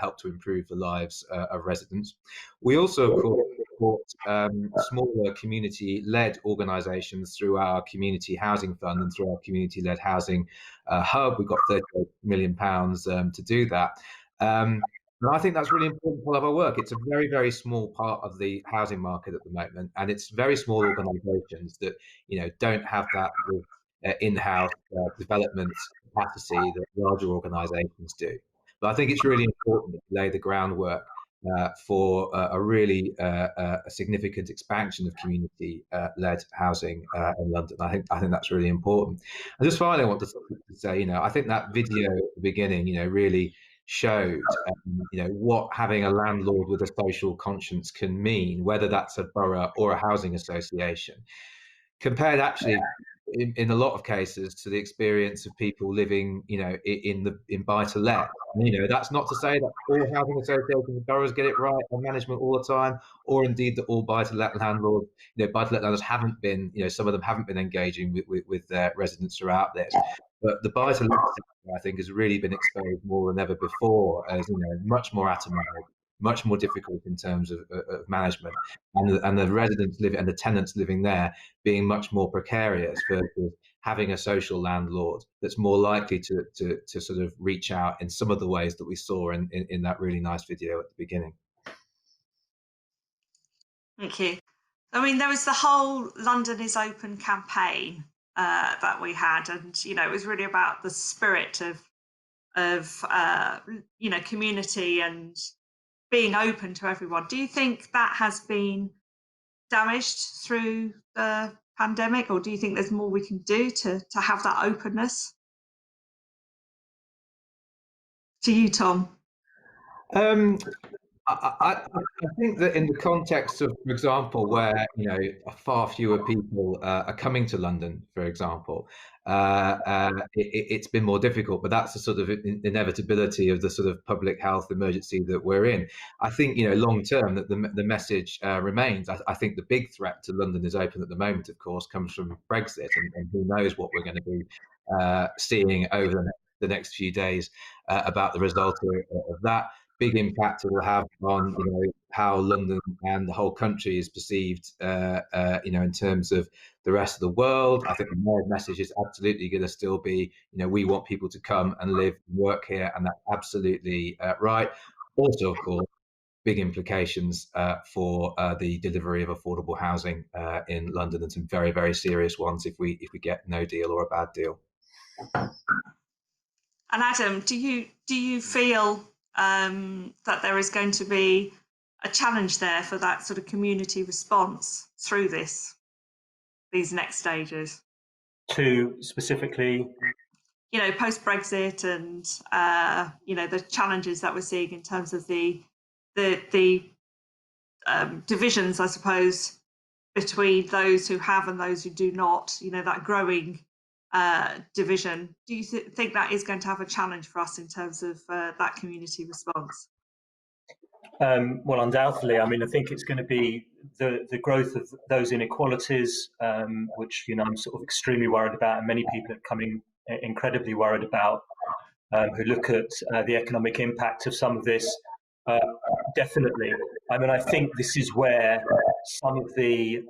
help to improve the lives of residents. We also, of course, support smaller community-led organisations through our community housing fund and through our community-led housing hub. We've got £38 million to do that. And I think that's really important part of our work. It's a very, very small part of the housing market at the moment, and it's very small organisations that don't have that in-house development capacity that larger organisations do. But I think it's really important to lay the groundwork for a really a significant expansion of community-led housing in London. I think that's really important. And just finally, I want to say, I think that video at the beginning, really showed what having a landlord with a social conscience can mean, whether that's a borough or a housing association, compared actually in a lot of cases to the experience of people living in buy-to-let. That's not to say that all housing associations and boroughs get it right on management all the time, or indeed that all buy-to-let landlords, buy-to-let landlords haven't been, some of them haven't been engaging with their residents throughout this. But the buy-to-let sector, I think, has really been exposed more than ever before as much more atomised, much more difficult in terms of management, and the residents living and the tenants living there being much more precarious versus having a social landlord that's more likely to sort of reach out in some of the ways that we saw in that really nice video at the beginning. Thank you. I mean, there was the whole London is Open campaign that we had, and it was really about the spirit of community and being open to everyone. Do you think that has been damaged through the pandemic, or do you think there's more we can do to have that openness? To you, Tom. I think that in the context of, for example, where far fewer people are coming to London, for example, it's been more difficult. But that's the sort of inevitability of the sort of public health emergency that we're in. I think long term that the message remains. I think the big threat to London is Open at the moment, of course, comes from Brexit, and who knows what we're going to be seeing over the next few days about the result of that. Big impact it will have on how London and the whole country is perceived in terms of the rest of the world. I think the mayor's message is absolutely going to still be we want people to come and live and work here, and that's absolutely right. Also, of course, big implications for the delivery of affordable housing in London, and some very, very serious ones if we get no deal or a bad deal. And Adam, do you feel that there is going to be a challenge there for that sort of community response through these next stages? To specifically, post Brexit and the challenges that we're seeing in terms of the divisions, I suppose, between those who have and those who do not. That growing division. Do you think that is going to have a challenge for us in terms of that community response? Well, undoubtedly. I mean, I think it's going to be the growth of those inequalities, which I'm sort of extremely worried about, and many people are becoming incredibly worried about, who look at the economic impact of some of this. Definitely. I mean, I think this is where some of the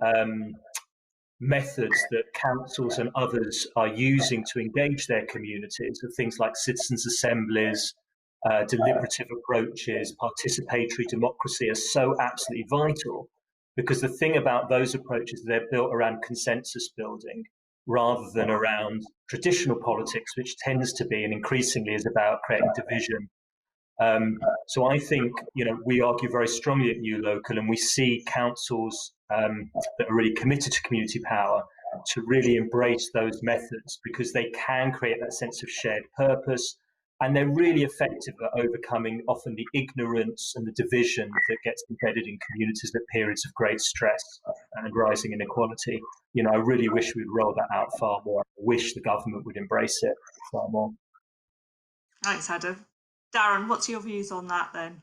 methods that councils and others are using to engage their communities are things like citizens' assemblies, deliberative approaches, participatory democracy are so absolutely vital, because the thing about those approaches, they're built around consensus building rather than around traditional politics, which tends to be and increasingly is about creating division. So I think, we argue very strongly at New Local, and we see councils that are really committed to community power to really embrace those methods, because they can create that sense of shared purpose, and they're really effective at overcoming often the ignorance and the division that gets embedded in communities at periods of great stress and rising inequality. I really wish we'd roll that out far more. I wish the government would embrace it far more. Thanks, Adam. Darren, what's your views on that then?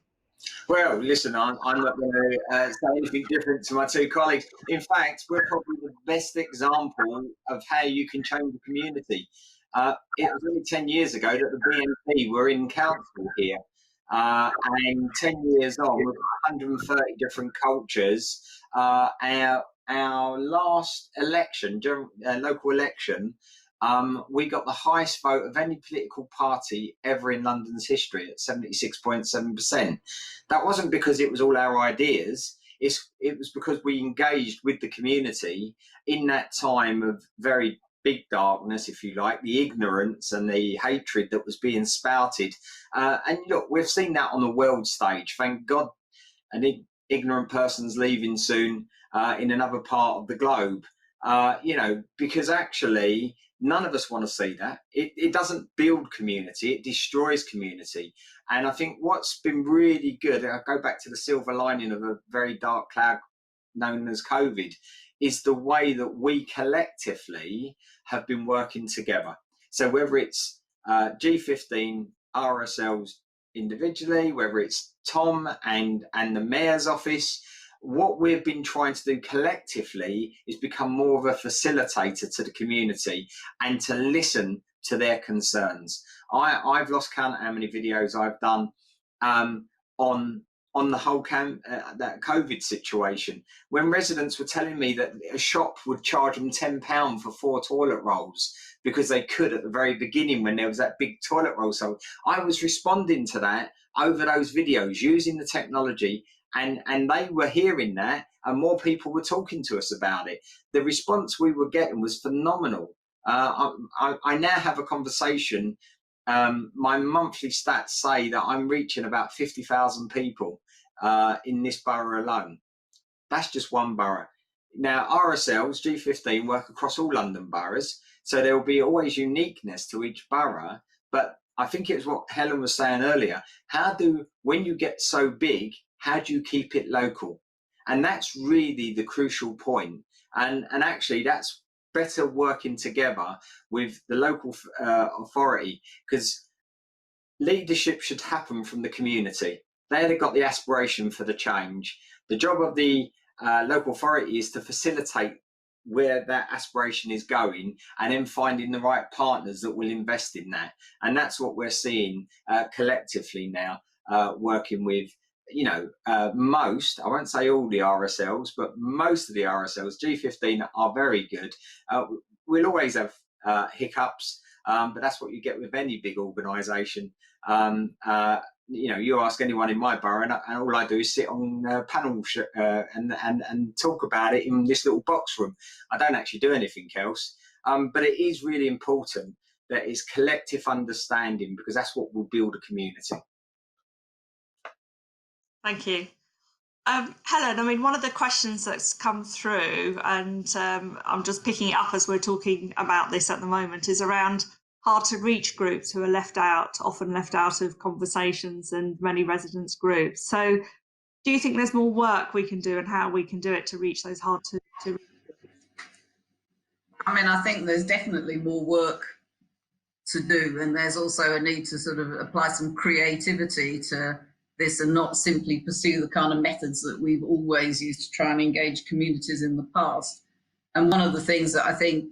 Well, listen, I'm not going to say anything different to my two colleagues. In fact, we're probably the best example of how you can change a community. It was only 10 years ago that the BNP were in council here. And 10 years on, with 130 different cultures, our last election, local election, we got the highest vote of any political party ever in London's history at 76.7%. That wasn't because it was all our ideas. It was because we engaged with the community in that time of very big darkness, if you like, the ignorance and the hatred that was being spouted. And look, we've seen that on the world stage. Thank God an ignorant person's leaving soon in another part of the globe. Because actually none of us want to see that. It doesn't build community, it destroys community. And I think what's been really good, I go back to the silver lining of a very dark cloud known as COVID, is the way that we collectively have been working together. So whether it's G15 RSLs individually, whether it's Tom and the Mayor's office, what we've been trying to do collectively is become more of a facilitator to the community and to listen to their concerns. I've lost count of how many videos I've done on the whole that COVID situation, when residents were telling me that a shop would charge them £10 for 4 toilet rolls because they could at the very beginning when there was that big toilet roll. So I was responding to that over those videos using the technology, and they were hearing that, and more people were talking to us about it. The response we were getting was phenomenal. I now have a conversation. My monthly stats say that I'm reaching about 50,000 people in this borough alone. That's just one borough. Now, RSLs, G15, work across all London boroughs, so there will be always uniqueness to each borough. But I think it was what Helen was saying earlier. When you get so big, how do you keep it local? And that's really the crucial point. And actually, that's better working together with the local authority, because leadership should happen from the community. They've got the aspiration for the change. The job of the local authority is to facilitate where that aspiration is going, and then finding the right partners that will invest in that. And that's what we're seeing collectively now, working with, most, I won't say all the RSLs, but most of the RSLs. G15 are very good. We'll always have hiccups, but that's what you get with any big organisation. You ask anyone in my borough, and all I do is sit on panels and talk about it in this little box room. I don't actually do anything else. But it is really important that it's collective understanding, because that's what will build a community. Thank you. Helen, one of the questions that's come through, and I'm just picking it up as we're talking about this at the moment, is around hard to reach groups who are often left out of conversations and many residents groups. So do you think there's more work we can do, and how we can do it to reach those hard to reach groups? I think there's definitely more work to do, and there's also a need to sort of apply some creativity to this and not simply pursue the kind of methods that we've always used to try and engage communities in the past. And one of the things that I think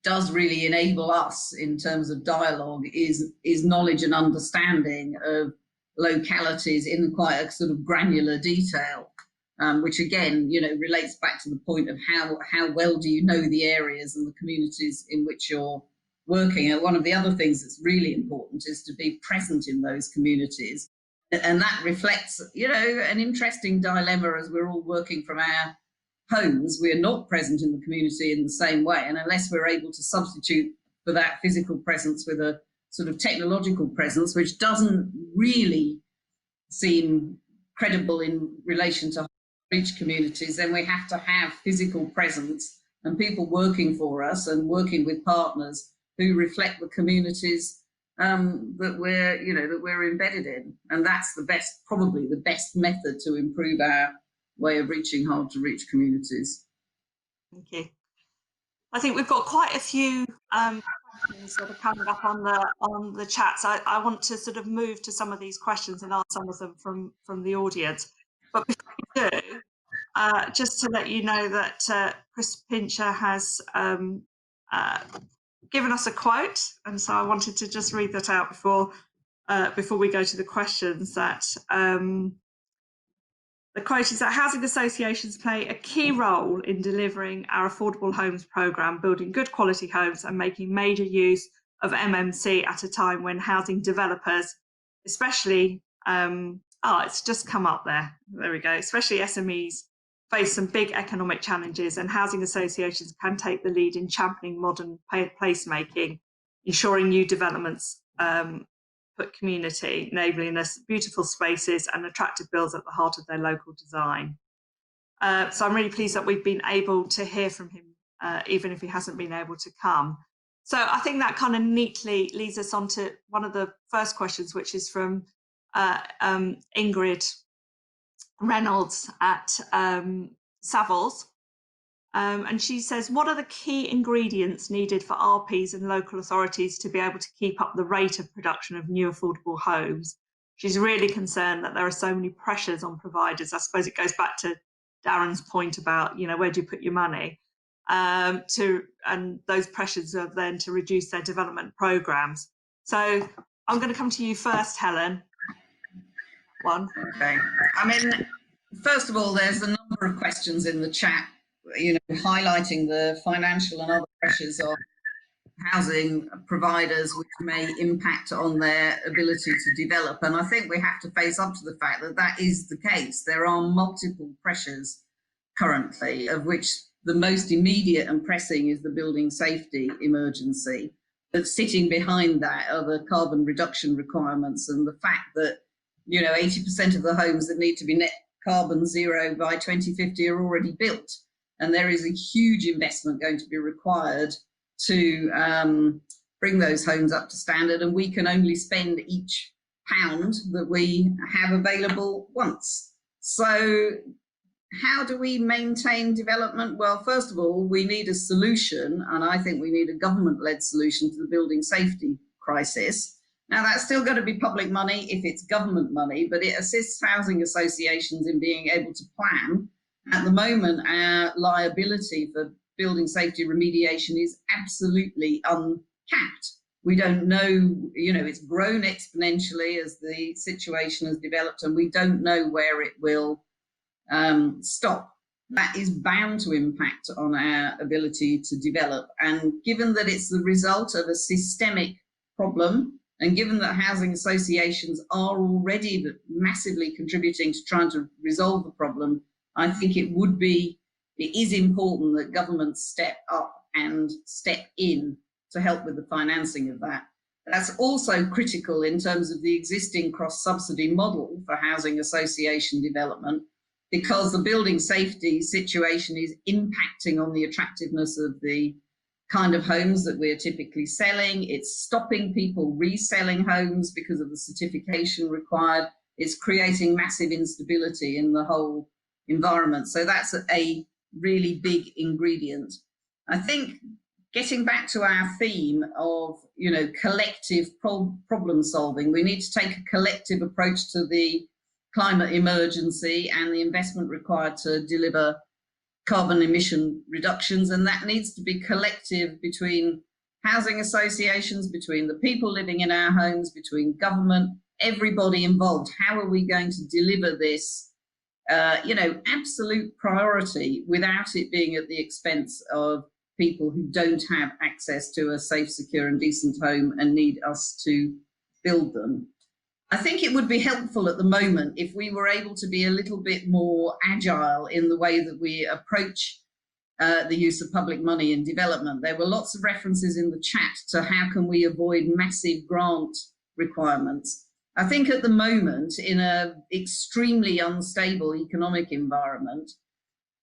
does really enable us in terms of dialogue is knowledge and understanding of localities in quite a sort of granular detail, which again, relates back to the point of how well do you know the areas and the communities in which you're working. And one of the other things that's really important is to be present in those communities. And that reflects, an interesting dilemma as we're all working from our homes. We are not present in the community in the same way. And unless we're able to substitute for that physical presence with a sort of technological presence, which doesn't really seem credible in relation to reach communities, then we have to have physical presence and people working for us and working with partners who reflect the communities that we're embedded in. And that's probably the best method to improve our way of reaching hard to reach communities. Thank you. I think we've got quite a few questions that are coming up on the chat. So I want to sort of move to some of these questions and ask some of them from the audience. But before we do, just to let you know that Chris Pincher has given us a quote, and so I wanted to just read that out before we go to the questions. That the quote is that housing associations play a key role in delivering our affordable homes programme, building good quality homes and making major use of MMC at a time when housing developers, especially, it's just come up there we go, especially SMEs, face some big economic challenges, and housing associations can take the lead in championing modern placemaking, ensuring new developments put community, enabling us beautiful spaces and attractive builds at the heart of their local design. So I'm really pleased that we've been able to hear from him, even if he hasn't been able to come. So I think that kind of neatly leads us on to one of the first questions, which is from Ingrid Reynolds at Savills. And she says, what are the key ingredients needed for RPs and local authorities to be able to keep up the rate of production of new affordable homes? She's really concerned that there are so many pressures on providers. I suppose it goes back to Darren's point about, where do you put your money? And those pressures are then to reduce their development programmes. So I'm going to come to you first, Helen. Okay. I mean, first of all, there's a number of questions in the chat, highlighting the financial and other pressures on housing providers which may impact on their ability to develop. And I think we have to face up to the fact that that is the case. There are multiple pressures currently, of which the most immediate and pressing is the building safety emergency. But sitting behind that are the carbon reduction requirements and the fact that 80% of the homes that need to be net carbon zero by 2050 are already built. And there is a huge investment going to be required to bring those homes up to standard. And we can only spend each pound that we have available once. So how do we maintain development? Well, first of all, we need a solution. And I think we need a government-led solution to the building safety crisis. Now, that's still going to be public money if it's government money, but it assists housing associations in being able to plan. At the moment, our liability for building safety remediation is absolutely uncapped. We don't know, it's grown exponentially as the situation has developed, and we don't know where it will stop. That is bound to impact on our ability to develop. And given that it's the result of a systemic problem, and given that housing associations are already massively contributing to trying to resolve the problem, I think it is important that governments step up and step in to help with the financing of that. That's also critical in terms of the existing cross-subsidy model for housing association development, because the building safety situation is impacting on the attractiveness of the kind of homes that we're typically selling. It's stopping people reselling homes because of the certification required. It's creating massive instability in the whole environment. So that's a really big ingredient. I think getting back to our theme of, collective problem solving, we need to take a collective approach to the climate emergency and the investment required to deliver carbon emission reductions, and that needs to be collective between housing associations, between the people living in our homes, between government, everybody involved. How are we going to deliver this, absolute priority without it being at the expense of people who don't have access to a safe, secure and decent home and need us to build them? I think it would be helpful at the moment if we were able to be a little bit more agile in the way that we approach the use of public money in development. There were lots of references in the chat to how can we avoid massive grant requirements. I think at the moment, in an extremely unstable economic environment,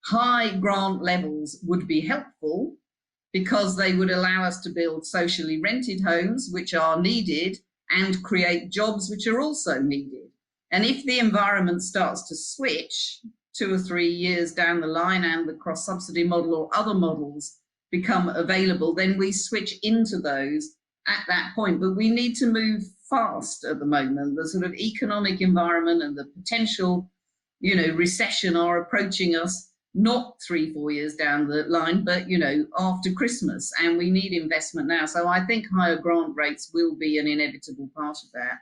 high grant levels would be helpful because they would allow us to build socially rented homes, which are needed, and create jobs which are also needed. And if the environment starts to switch 2 or 3 years down the line and the cross-subsidy model or other models become available, then we switch into those at that point. But we need to move fast at the moment. The sort of economic environment and the potential, recession are approaching us, not 3-4 years down the line, but, after Christmas, and we need investment now. So I think higher grant rates will be an inevitable part of that.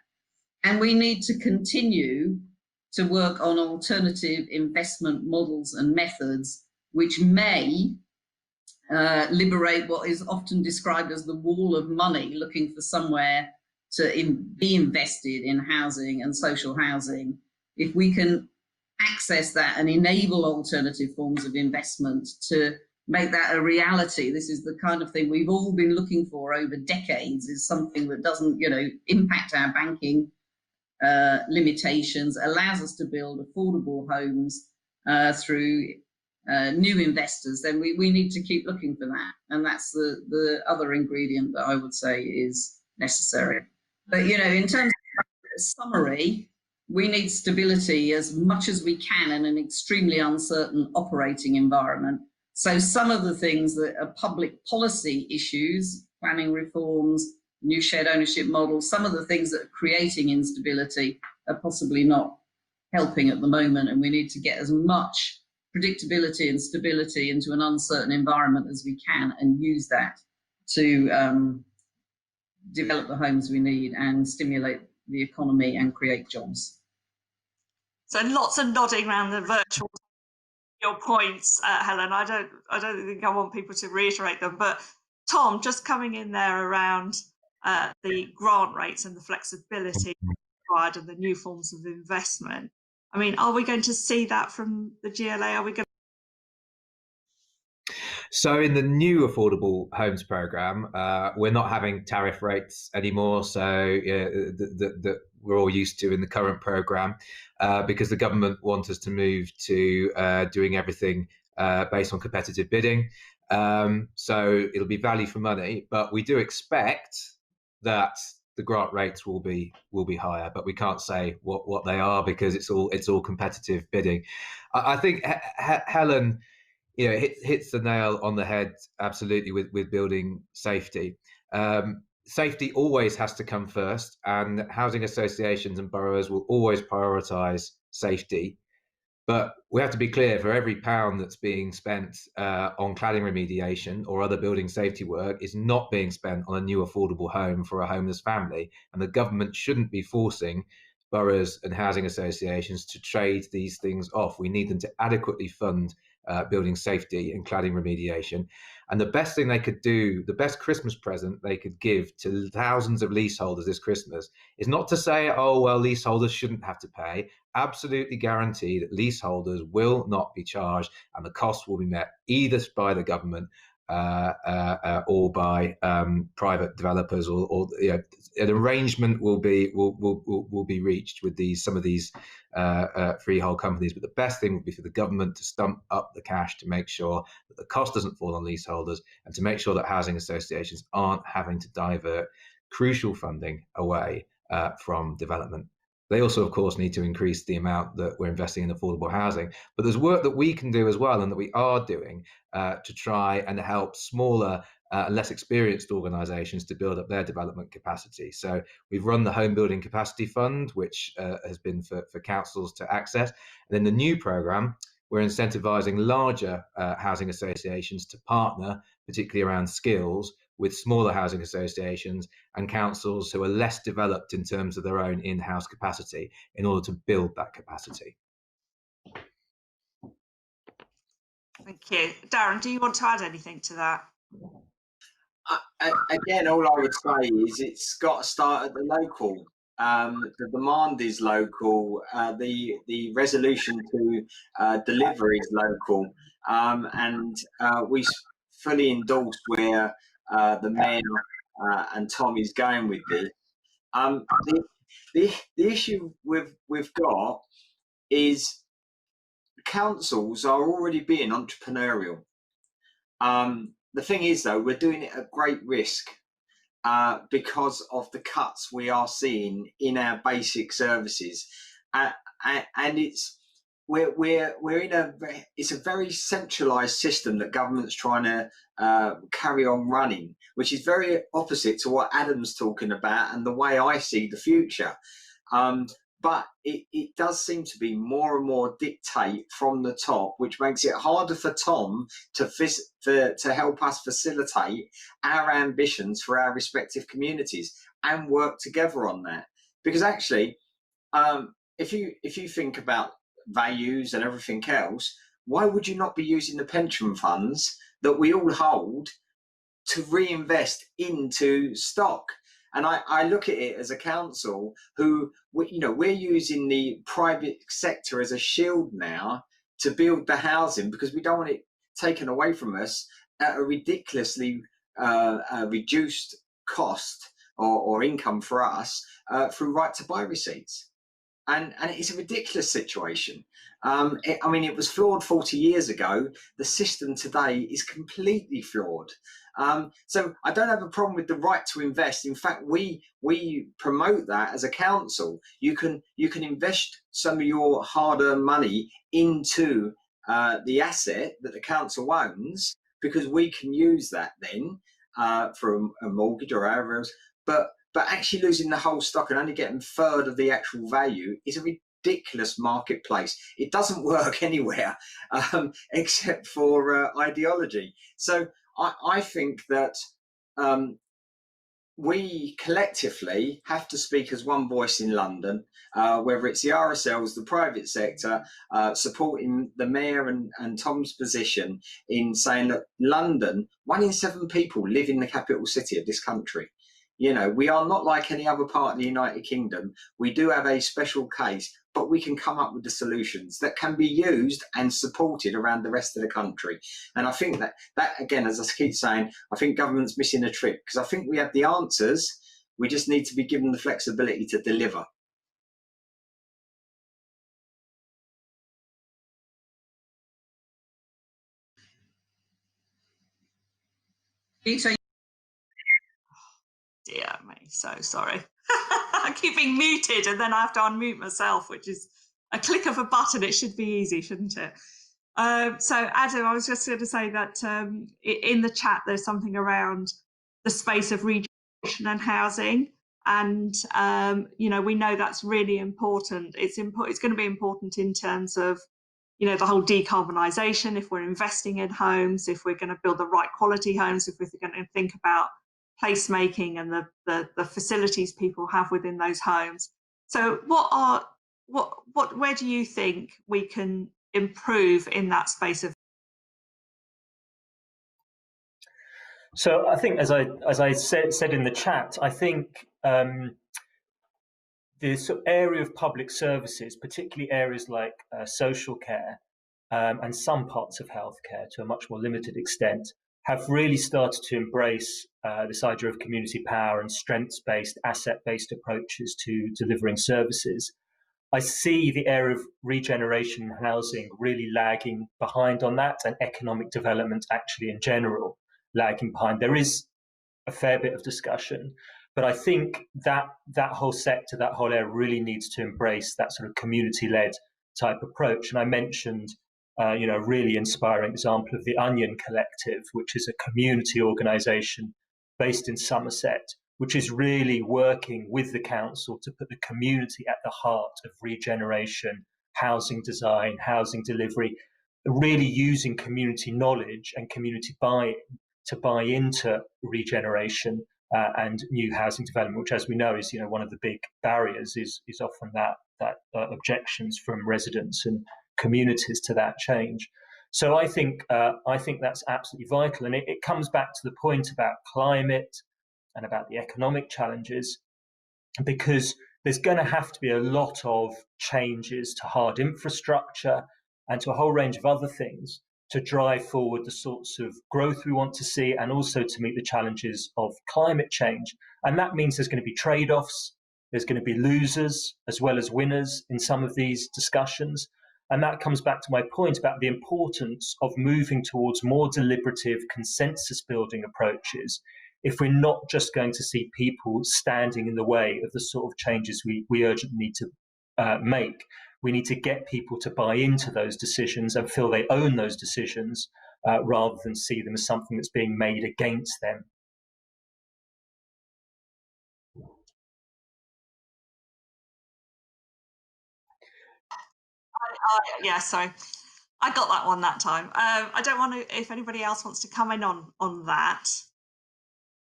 And we need to continue to work on alternative investment models and methods, which may liberate what is often described as the wall of money, looking for somewhere to be invested in housing and social housing. If we can access that and enable alternative forms of investment to make that a reality, this is the kind of thing we've all been looking for over decades, is something that doesn't, impact our banking limitations, allows us to build affordable homes through new investors, then we need to keep looking for that. And that's the other ingredient that I would say is necessary. But, in terms of summary, we need stability as much as we can in an extremely uncertain operating environment. So some of the things that are public policy issues, planning reforms, new shared ownership models, some of the things that are creating instability are possibly not helping at the moment, and we need to get as much predictability and stability into an uncertain environment as we can, and use that to develop the homes we need and stimulate the economy and create jobs. So lots of nodding around the virtual your points, Helen. I don't think I want people to reiterate them, but Tom, just coming in there around the grant rates and the flexibility required and the new forms of investment. I mean, are we going to see that from the GLA? Are we going? So in the new affordable homes programme, we're not having tariff rates anymore. So that we're all used to in the current programme, because the government want us to move to doing everything based on competitive bidding. So it'll be value for money, but we do expect that the grant rates will be higher, but we can't say what they are because it's all competitive bidding. I think Helen, hits the nail on the head absolutely with building safety. Safety always has to come first, and housing associations and boroughs will always prioritise safety. But we have to be clear, for every pound that's being spent on cladding remediation or other building safety work is not being spent on a new affordable home for a homeless family. And the government shouldn't be forcing boroughs and housing associations to trade these things off. We need them to adequately fund building safety and cladding remediation. And the best thing they could do, the best Christmas present they could give to thousands of leaseholders this Christmas, is not to say, oh, well, leaseholders shouldn't have to pay. Absolutely guarantee that leaseholders will not be charged, and the cost will be met either by the government or by private developers, or an arrangement will be reached with some of these freehold companies. But the best thing would be for the government to stump up the cash to make sure that the cost doesn't fall on leaseholders, and to make sure that housing associations aren't having to divert crucial funding away from development. They also, of course, need to increase the amount that we're investing in affordable housing. But there's work that we can do as well, and that we are doing, to try and help smaller, less experienced organisations to build up their development capacity. So we've run the Home Building Capacity Fund, which has been for councils to access. And in the new programme, we're incentivising larger housing associations to partner, particularly around skills, with smaller housing associations and councils who are less developed in terms of their own in-house capacity, in order to build that capacity. Thank you. Darren, do you want to add anything to that? Again, all I would say is it's got to start at the local. The demand is local. The resolution to deliver is local, and we fully endorse where the mayor and Tom is going with this. The issue we've got is councils are already being entrepreneurial. The thing is, though, we're doing it at great risk because of the cuts we are seeing in our basic services, and we're in it's a very centralised system that government's trying to carry on running, which is very opposite to what Adam's talking about and the way I see the future. But it does seem to be more and more dictate from the top, which makes it harder for Tom to help us facilitate our ambitions for our respective communities and work together on that. Because actually, if you think about values and everything else, why would you not be using the pension funds that we all hold to reinvest into stock? And I look at it as a council who, we're using the private sector as a shield now to build the housing because we don't want it taken away from us at a ridiculously reduced cost or income for us through right to buy receipts. And it's a ridiculous situation. It was flawed 40 years ago. The system today is completely flawed. So I don't have a problem with the right to invest. In fact, we promote that as a council. You can invest some of your hard-earned money into the asset that the council owns, because we can use that then for a mortgage or however else. But actually losing the whole stock and only getting a third of the actual value is a ridiculous marketplace. It doesn't work anywhere except for ideology. So I think that we collectively have to speak as one voice in London, whether it's the RSLs, the private sector, supporting the mayor and Tom's position in saying that London, 1 in 7 people live in the capital city of this country. We are not like any other part of the United Kingdom. We do have a special case, but we can come up with the solutions that can be used and supported around the rest of the country. And I think that again, as I keep saying, I think government's missing a trick, because I think we have the answers. We just need to be given the flexibility to deliver. Peter. Dear me, so sorry. I keep being muted and then I have to unmute myself, which is a click of a button. It should be easy, shouldn't it? So Adam, I was just going to say that in the chat there's something around the space of regeneration and housing, and we know that's really important. It's going to be important in terms of the whole decarbonisation. If we're investing in homes, if we're going to build the right quality homes, if we're going to think about placemaking and the facilities people have within those homes. So where do you think we can improve in that space of? So I think, as I said in the chat, I think the sort of area of public services, particularly areas like social care and some parts of healthcare to a much more limited extent, have really started to embrace this idea of community power and strengths-based, asset-based approaches to delivering services. I see the area of regeneration and housing really lagging behind on that, and economic development actually in general lagging behind. There is a fair bit of discussion, but I think that whole sector, that whole area really needs to embrace that sort of community-led type approach. And I mentioned a really inspiring example of the Onion Collective, which is a community organisation based in Somerset, which is really working with the council to put the community at the heart of regeneration, housing design, housing delivery, really using community knowledge and community buy-in to buy into regeneration and new housing development, which, as we know, is one of the big barriers is often that objections from residents and communities to that change. So I think that's absolutely vital, and it comes back to the point about climate and about the economic challenges, because there's going to have to be a lot of changes to hard infrastructure and to a whole range of other things to drive forward the sorts of growth we want to see, and also to meet the challenges of climate change. And that means there's going to be trade-offs, there's going to be losers as well as winners in some of these discussions. And that comes back to my point about the importance of moving towards more deliberative, consensus-building approaches if we're not just going to see people standing in the way of the sort of changes we urgently need to make. We need to get people to buy into those decisions and feel they own those decisions rather than see them as something that's being made against them. Yeah, sorry. I got that one that time. I don't want to, if anybody else wants to come in on that.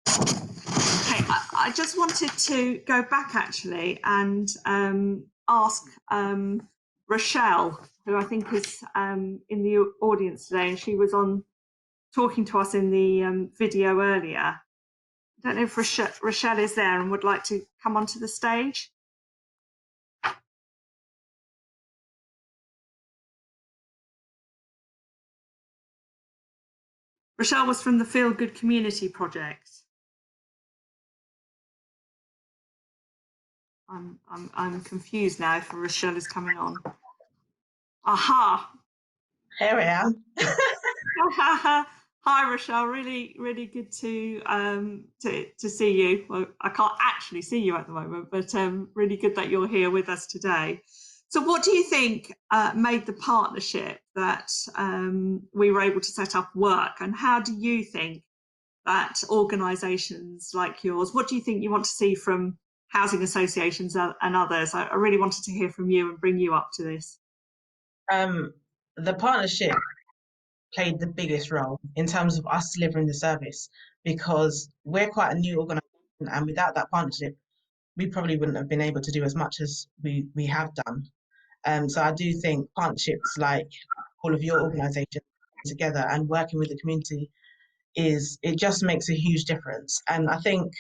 Okay, I just wanted to go back actually and ask Rochelle, who I think is in the audience today, and she was on talking to us in the video earlier. I don't know if Rochelle is there and would like to come onto the stage. Rochelle was from the Feel Good Community Project. I'm confused now if Rochelle is coming on. Aha! Here I am. Hi Rochelle, really good to see you. Well, I can't actually see you at the moment, but really good that you're here with us today. So what do you think made the partnership that we were able to set up work, and how do you think that organisations like yours, what do you think you want to see from housing associations and others? I really wanted to hear from you and bring you up to this. The partnership played the biggest role in terms of us delivering the service, because we're quite a new organisation, and without that partnership, we probably wouldn't have been able to do as much as we have done. So I do think partnerships like all of your organisations together and working with the community it just makes a huge difference. And I think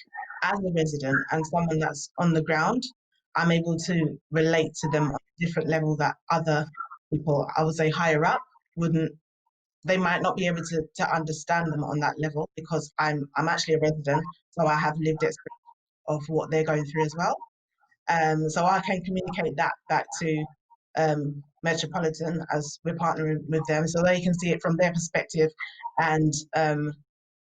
as a resident and someone that's on the ground, I'm able to relate to them on a different level that other people, I would say higher up, wouldn't. They might not be able to understand them on that level, because I'm actually a resident, so I have lived experience of what they're going through as well. So I can communicate that back to Metropolitan as we're partnering with them, so they can see it from their perspective and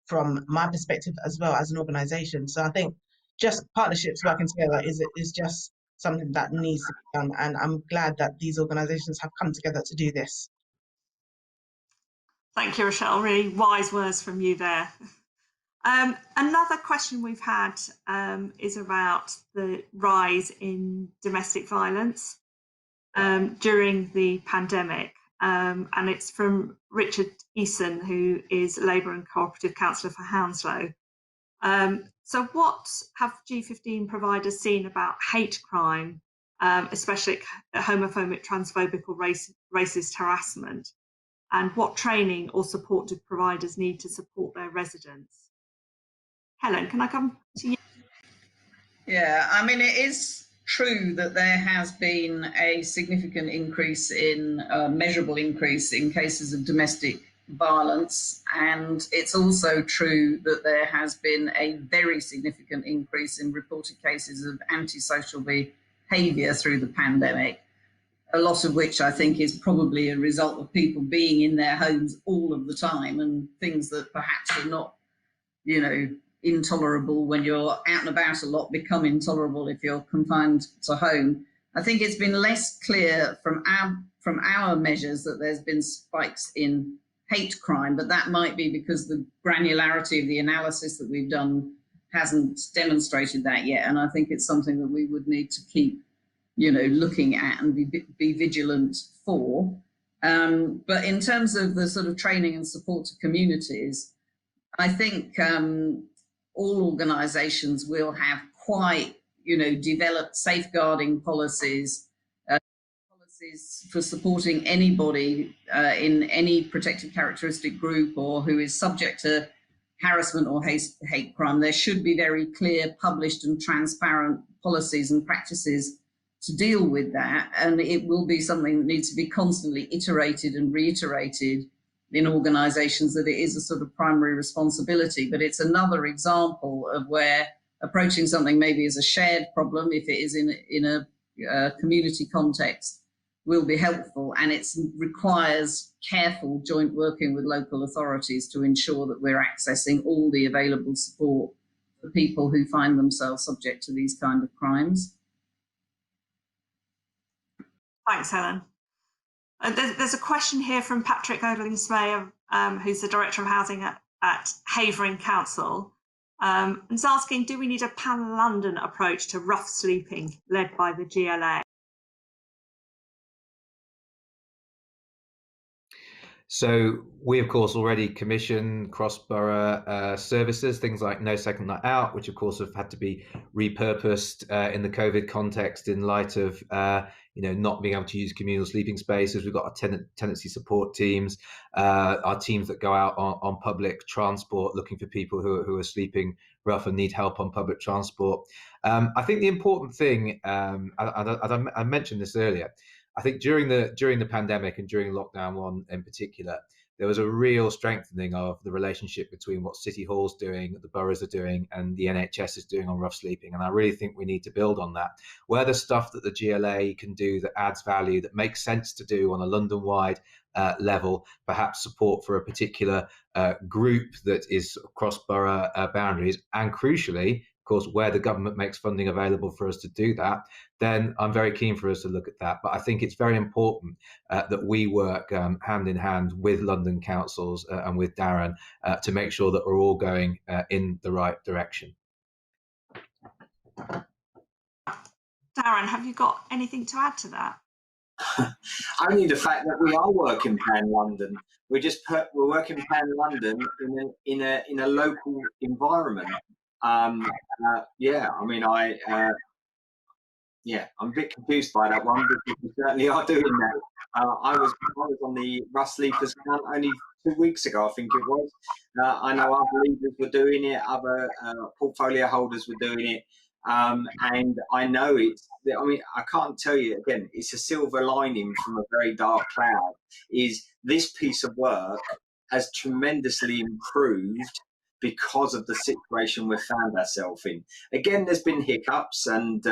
from my perspective as well as an organisation. So I think just partnerships working together is just something that needs to be done, and I'm glad that these organisations have come together to do this. Thank you, Rochelle. Really wise words from you there. Another question we've had is about the rise in domestic violence during the pandemic. And it's from Richard Eason, who is Labour and Cooperative Councillor for Hounslow. So what have G15 providers seen about hate crime, especially homophobic, transphobic or racist harassment? And what training or support do providers need to support their residents? Helen, can I come to you? Yeah, I mean, it is true that there has been a significant increase measurable increase in cases of domestic violence. And it's also true that there has been a very significant increase in reported cases of antisocial behaviour through the pandemic, a lot of which I think is probably a result of people being in their homes all of the time, and things that perhaps are not, intolerable when you're out and about a lot become intolerable if you're confined to home. I think it's been less clear from our measures that there's been spikes in hate crime, but that might be because the granularity of the analysis that we've done hasn't demonstrated that yet. And I think it's something that we would need to keep looking at and be vigilant for. But in terms of the sort of training and support to communities, I think all organisations will have quite, developed safeguarding policies for supporting anybody in any protected characteristic group or who is subject to harassment or hate crime. There should be very clear, published and transparent policies and practices to deal with that, and it will be something that needs to be constantly iterated and reiterated in organisations, that it is a sort of primary responsibility. But it's another example of where approaching something maybe as a shared problem, if it is in a community context, will be helpful, and it requires careful joint working with local authorities to ensure that we're accessing all the available support for people who find themselves subject to these kind of crimes. Thanks, Helen. There's a question here from Patrick Odling-Smayer, who's the Director of Housing at Havering Council. And is asking, do we need a pan-London approach to rough sleeping led by the GLA? So we, of course, already commission cross-borough services, things like No Second Night Out, which, of course, have had to be repurposed in the COVID context in light of not being able to use communal sleeping spaces. We've got our tenancy support teams, our teams that go out on public transport looking for people who are sleeping rough and need help on public transport. I think the important thing, I mentioned this earlier, I think during the pandemic and during lockdown 1 in particular, there was a real strengthening of the relationship between what City Hall's doing, the boroughs are doing, and the NHS is doing on rough sleeping. And I really think we need to build on that. Where the stuff that the GLA can do that adds value, that makes sense to do on a London-wide level, perhaps support for a particular group that is across borough boundaries, and crucially, of course, where the government makes funding available for us to do that, then I'm very keen for us to look at that. But I think it's very important that we work hand in hand with London councils and with Darren to make sure that we're all going in the right direction. Darren, have you got anything to add to that? Only the fact that we are working Pan London. We're working Pan London in a local environment. I'm a bit confused by that one, because we certainly are doing that. I was on the rough sleepers count only 2 weeks ago, I think it was. I know other leaders were doing it, other portfolio holders were doing it. And I know I can't tell you, again, it's a silver lining from a very dark cloud, is this piece of work has tremendously improved because of the situation we've found ourselves in. Again, there's been hiccups, and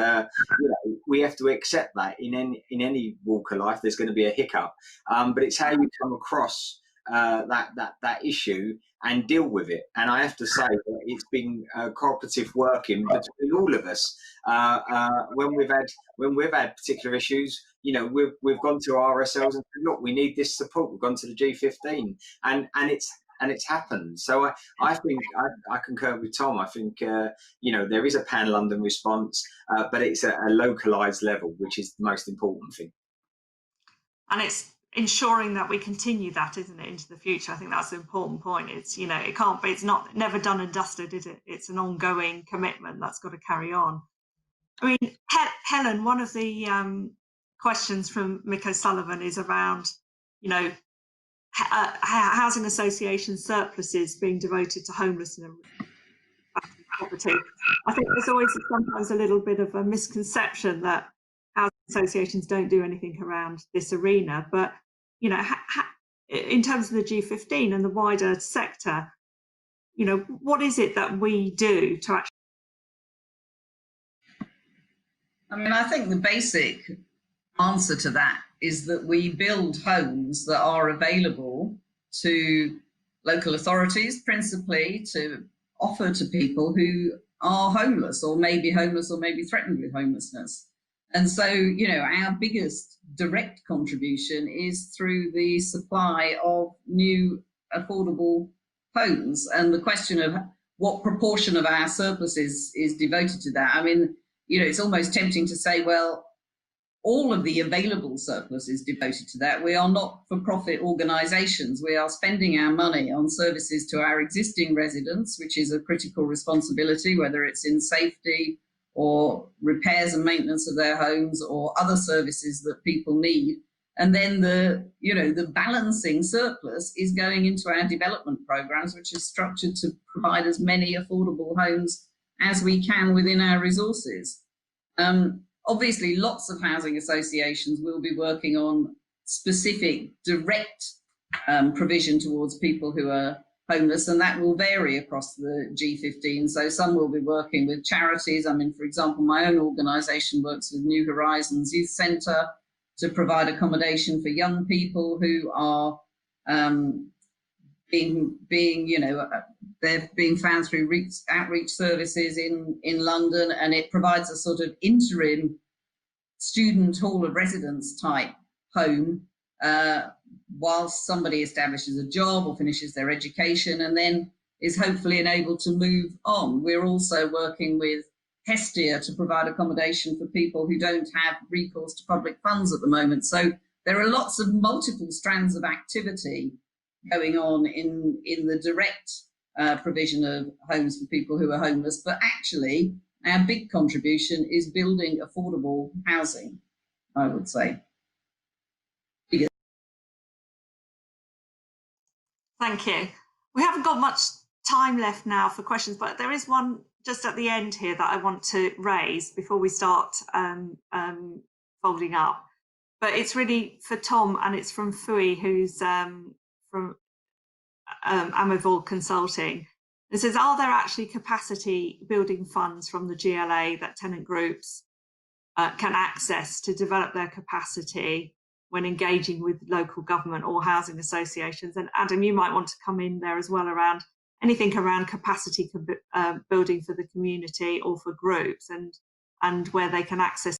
we have to accept that in any walk of life. There's going to be a hiccup, but it's how you come across that issue and deal with it. And I have to say that it's been cooperative working between all of us. When we've had particular issues, we've gone to RSLs and said, look, we need this support. We've gone to the G15, and it's happened. So I think I concur with Tom. I think there is a Pan London response, but it's at a localised level, which is the most important thing. And it's ensuring that we continue that, isn't it, into the future? I think that's the important point. It's it can't be. It's never done and dusted, is it? It's an ongoing commitment that's got to carry on. I mean, Helen, one of the questions from Mick O'Sullivan is around housing association surpluses being devoted to homelessness and property. I think there's always sometimes a little bit of a misconception that housing associations don't do anything around this arena, but in terms of the G15 and the wider sector, what is it that we do to actually? I think the basic answer to that is that we build homes that are available to local authorities, principally to offer to people who are homeless or may be threatened with homelessness. And so, our biggest direct contribution is through the supply of new affordable homes. And the question of what proportion of our surplus is devoted to that, it's almost tempting to say, well, all of the available surplus is devoted to that. We are not-for-profit organisations. We are spending our money on services to our existing residents, which is a critical responsibility, whether it's in safety or repairs and maintenance of their homes or other services that people need. And then the balancing surplus is going into our development programs, which is structured to provide as many affordable homes as we can within our resources. Obviously, lots of housing associations will be working on specific direct provision towards people who are homeless, and that will vary across the G15. So some will be working with charities. For example, my own organisation works with New Horizons Youth Centre to provide accommodation for young people who are they're being found through outreach services in London, and it provides a sort of interim student hall of residence type home whilst somebody establishes a job or finishes their education and then is hopefully enabled to move on. We're also working with Hestia to provide accommodation for people who don't have recourse to public funds at the moment. So there are lots of multiple strands of activity going on in the direct provision of homes for people who are homeless, but actually our big contribution is building affordable housing, I would say. Thank you. We haven't got much time left now for questions, but there is one just at the end here that I want to raise before we start folding up. But it's really for Tom, and it's from Fui, who's from Amavol Consulting. It says, are there actually capacity building funds from the GLA that tenant groups can access to develop their capacity when engaging with local government or housing associations? And Adam, you might want to come in there as well around anything around capacity building for the community or for groups, and where they can access.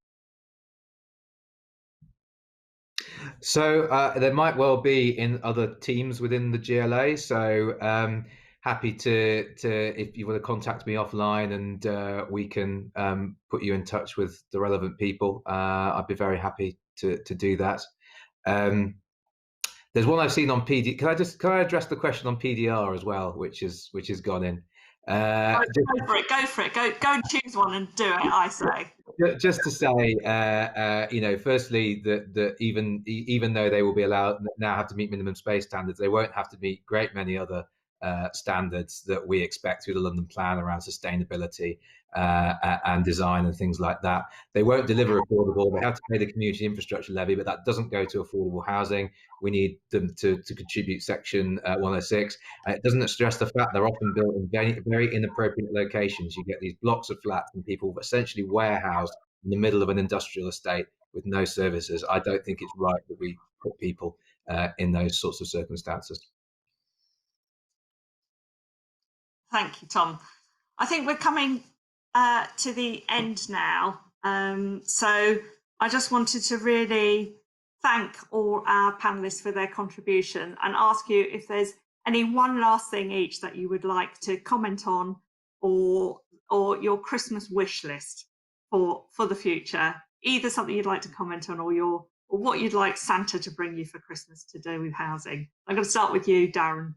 So there might well be in other teams within the GLA. So happy to if you want to contact me offline, and we can put you in touch with the relevant people. I'd be very happy to do that. There's one I've seen on PD. Can I address the question on PDR as well, which has gone in? Go for it. Go and choose one and do it, I say. Just to say, firstly, that even though they will be allowed now have to meet minimum space standards, they won't have to meet great many other standards that we expect through the London Plan around sustainability and design and things like that. They won't deliver affordable. They have to pay the community infrastructure levy, but that doesn't go to affordable housing. We need them to contribute Section 106. It doesn't stress the fact they're often built in very inappropriate locations. You get these blocks of flats and people essentially warehoused in the middle of an industrial estate with no services. I don't think it's right that we put people in those sorts of circumstances. Thank you, Tom. I think we're coming to the end now. So I just wanted to really thank all our panelists for their contribution and ask you if there's any one last thing each that you would like to comment on, or your Christmas wish list for the future. Either something you'd like to comment on, or what you'd like Santa to bring you for Christmas to do with housing. I'm going to start with you, Darren.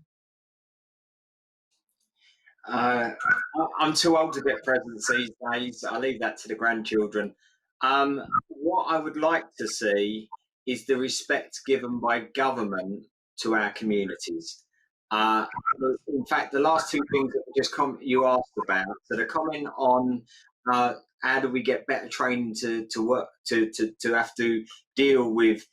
I'm too old to get presents these days. I leave that to the grandchildren. What I would like to see is the respect given by government to our communities. In fact, the last two things that you asked about, so the comment on how do we get better training to work to have to deal with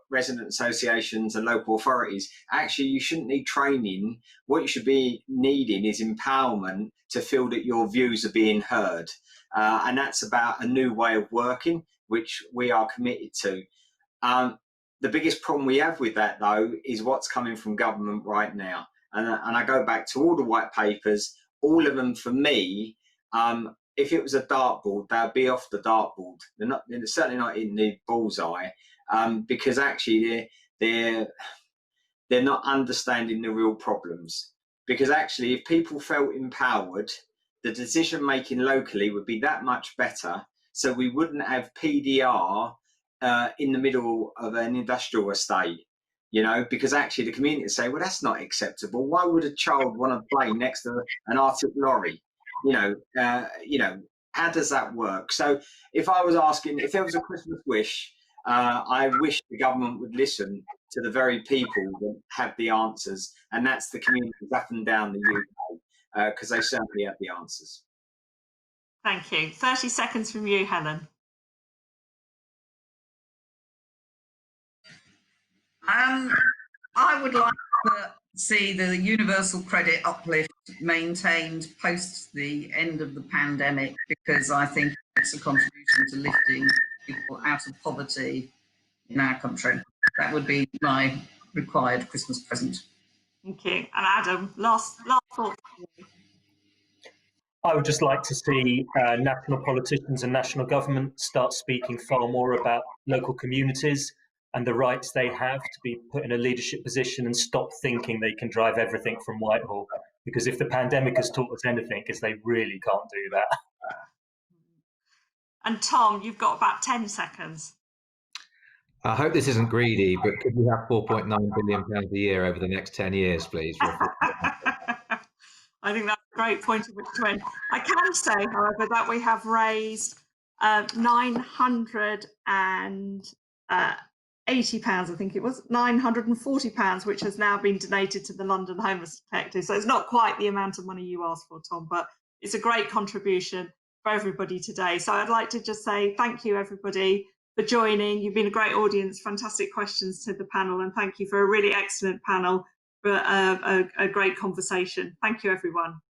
resident associations and local authorities. Actually, you shouldn't need training. What you should be needing is empowerment to feel that your views are being heard. And that's about a new way of working, which we are committed to. The biggest problem we have with that, though, is what's coming from government right now. And I go back to all the white papers, all of them for me. If it was a dartboard, they'd be off the dartboard. They're certainly not in the bullseye. Because actually they're not understanding the real problems. Because actually, if people felt empowered, the decision making locally would be that much better. So we wouldn't have PDR in the middle of an industrial estate, because actually the community would say, well, that's not acceptable. Why would a child want to play next to an Arctic lorry? How does that work? So if I was asking, if there was a Christmas wish, I wish the government would listen to the very people that have the answers, and that's the communities up and down the UK, because they certainly have the answers. Thank you. 30 seconds from you, Helen. I would like to see the universal credit uplift maintained post the end of the pandemic, because I think it's a contribution to lifting people out of poverty in our country. That would be my required Christmas present. Thank you. And Adam, last thought. I would just like to see national politicians and national government start speaking far more about local communities and the rights they have to be put in a leadership position, and stop thinking they can drive everything from Whitehall. Because if the pandemic has taught us anything, is they really can't do that. And Tom, you've got about 10 seconds. I hope this isn't greedy, but could we have £4.9 billion a year over the next 10 years, please? I think that's a great point at which to end. I can say, however, that we have raised £980, I think it was, £940, which has now been donated to the London Homeless Detective. So it's not quite the amount of money you asked for, Tom, but it's a great contribution for everybody today. So I'd like to just say thank you, everybody, for joining. You've been a great audience, fantastic questions to the panel, and thank you for a really excellent panel, for a great conversation. Thank you, everyone.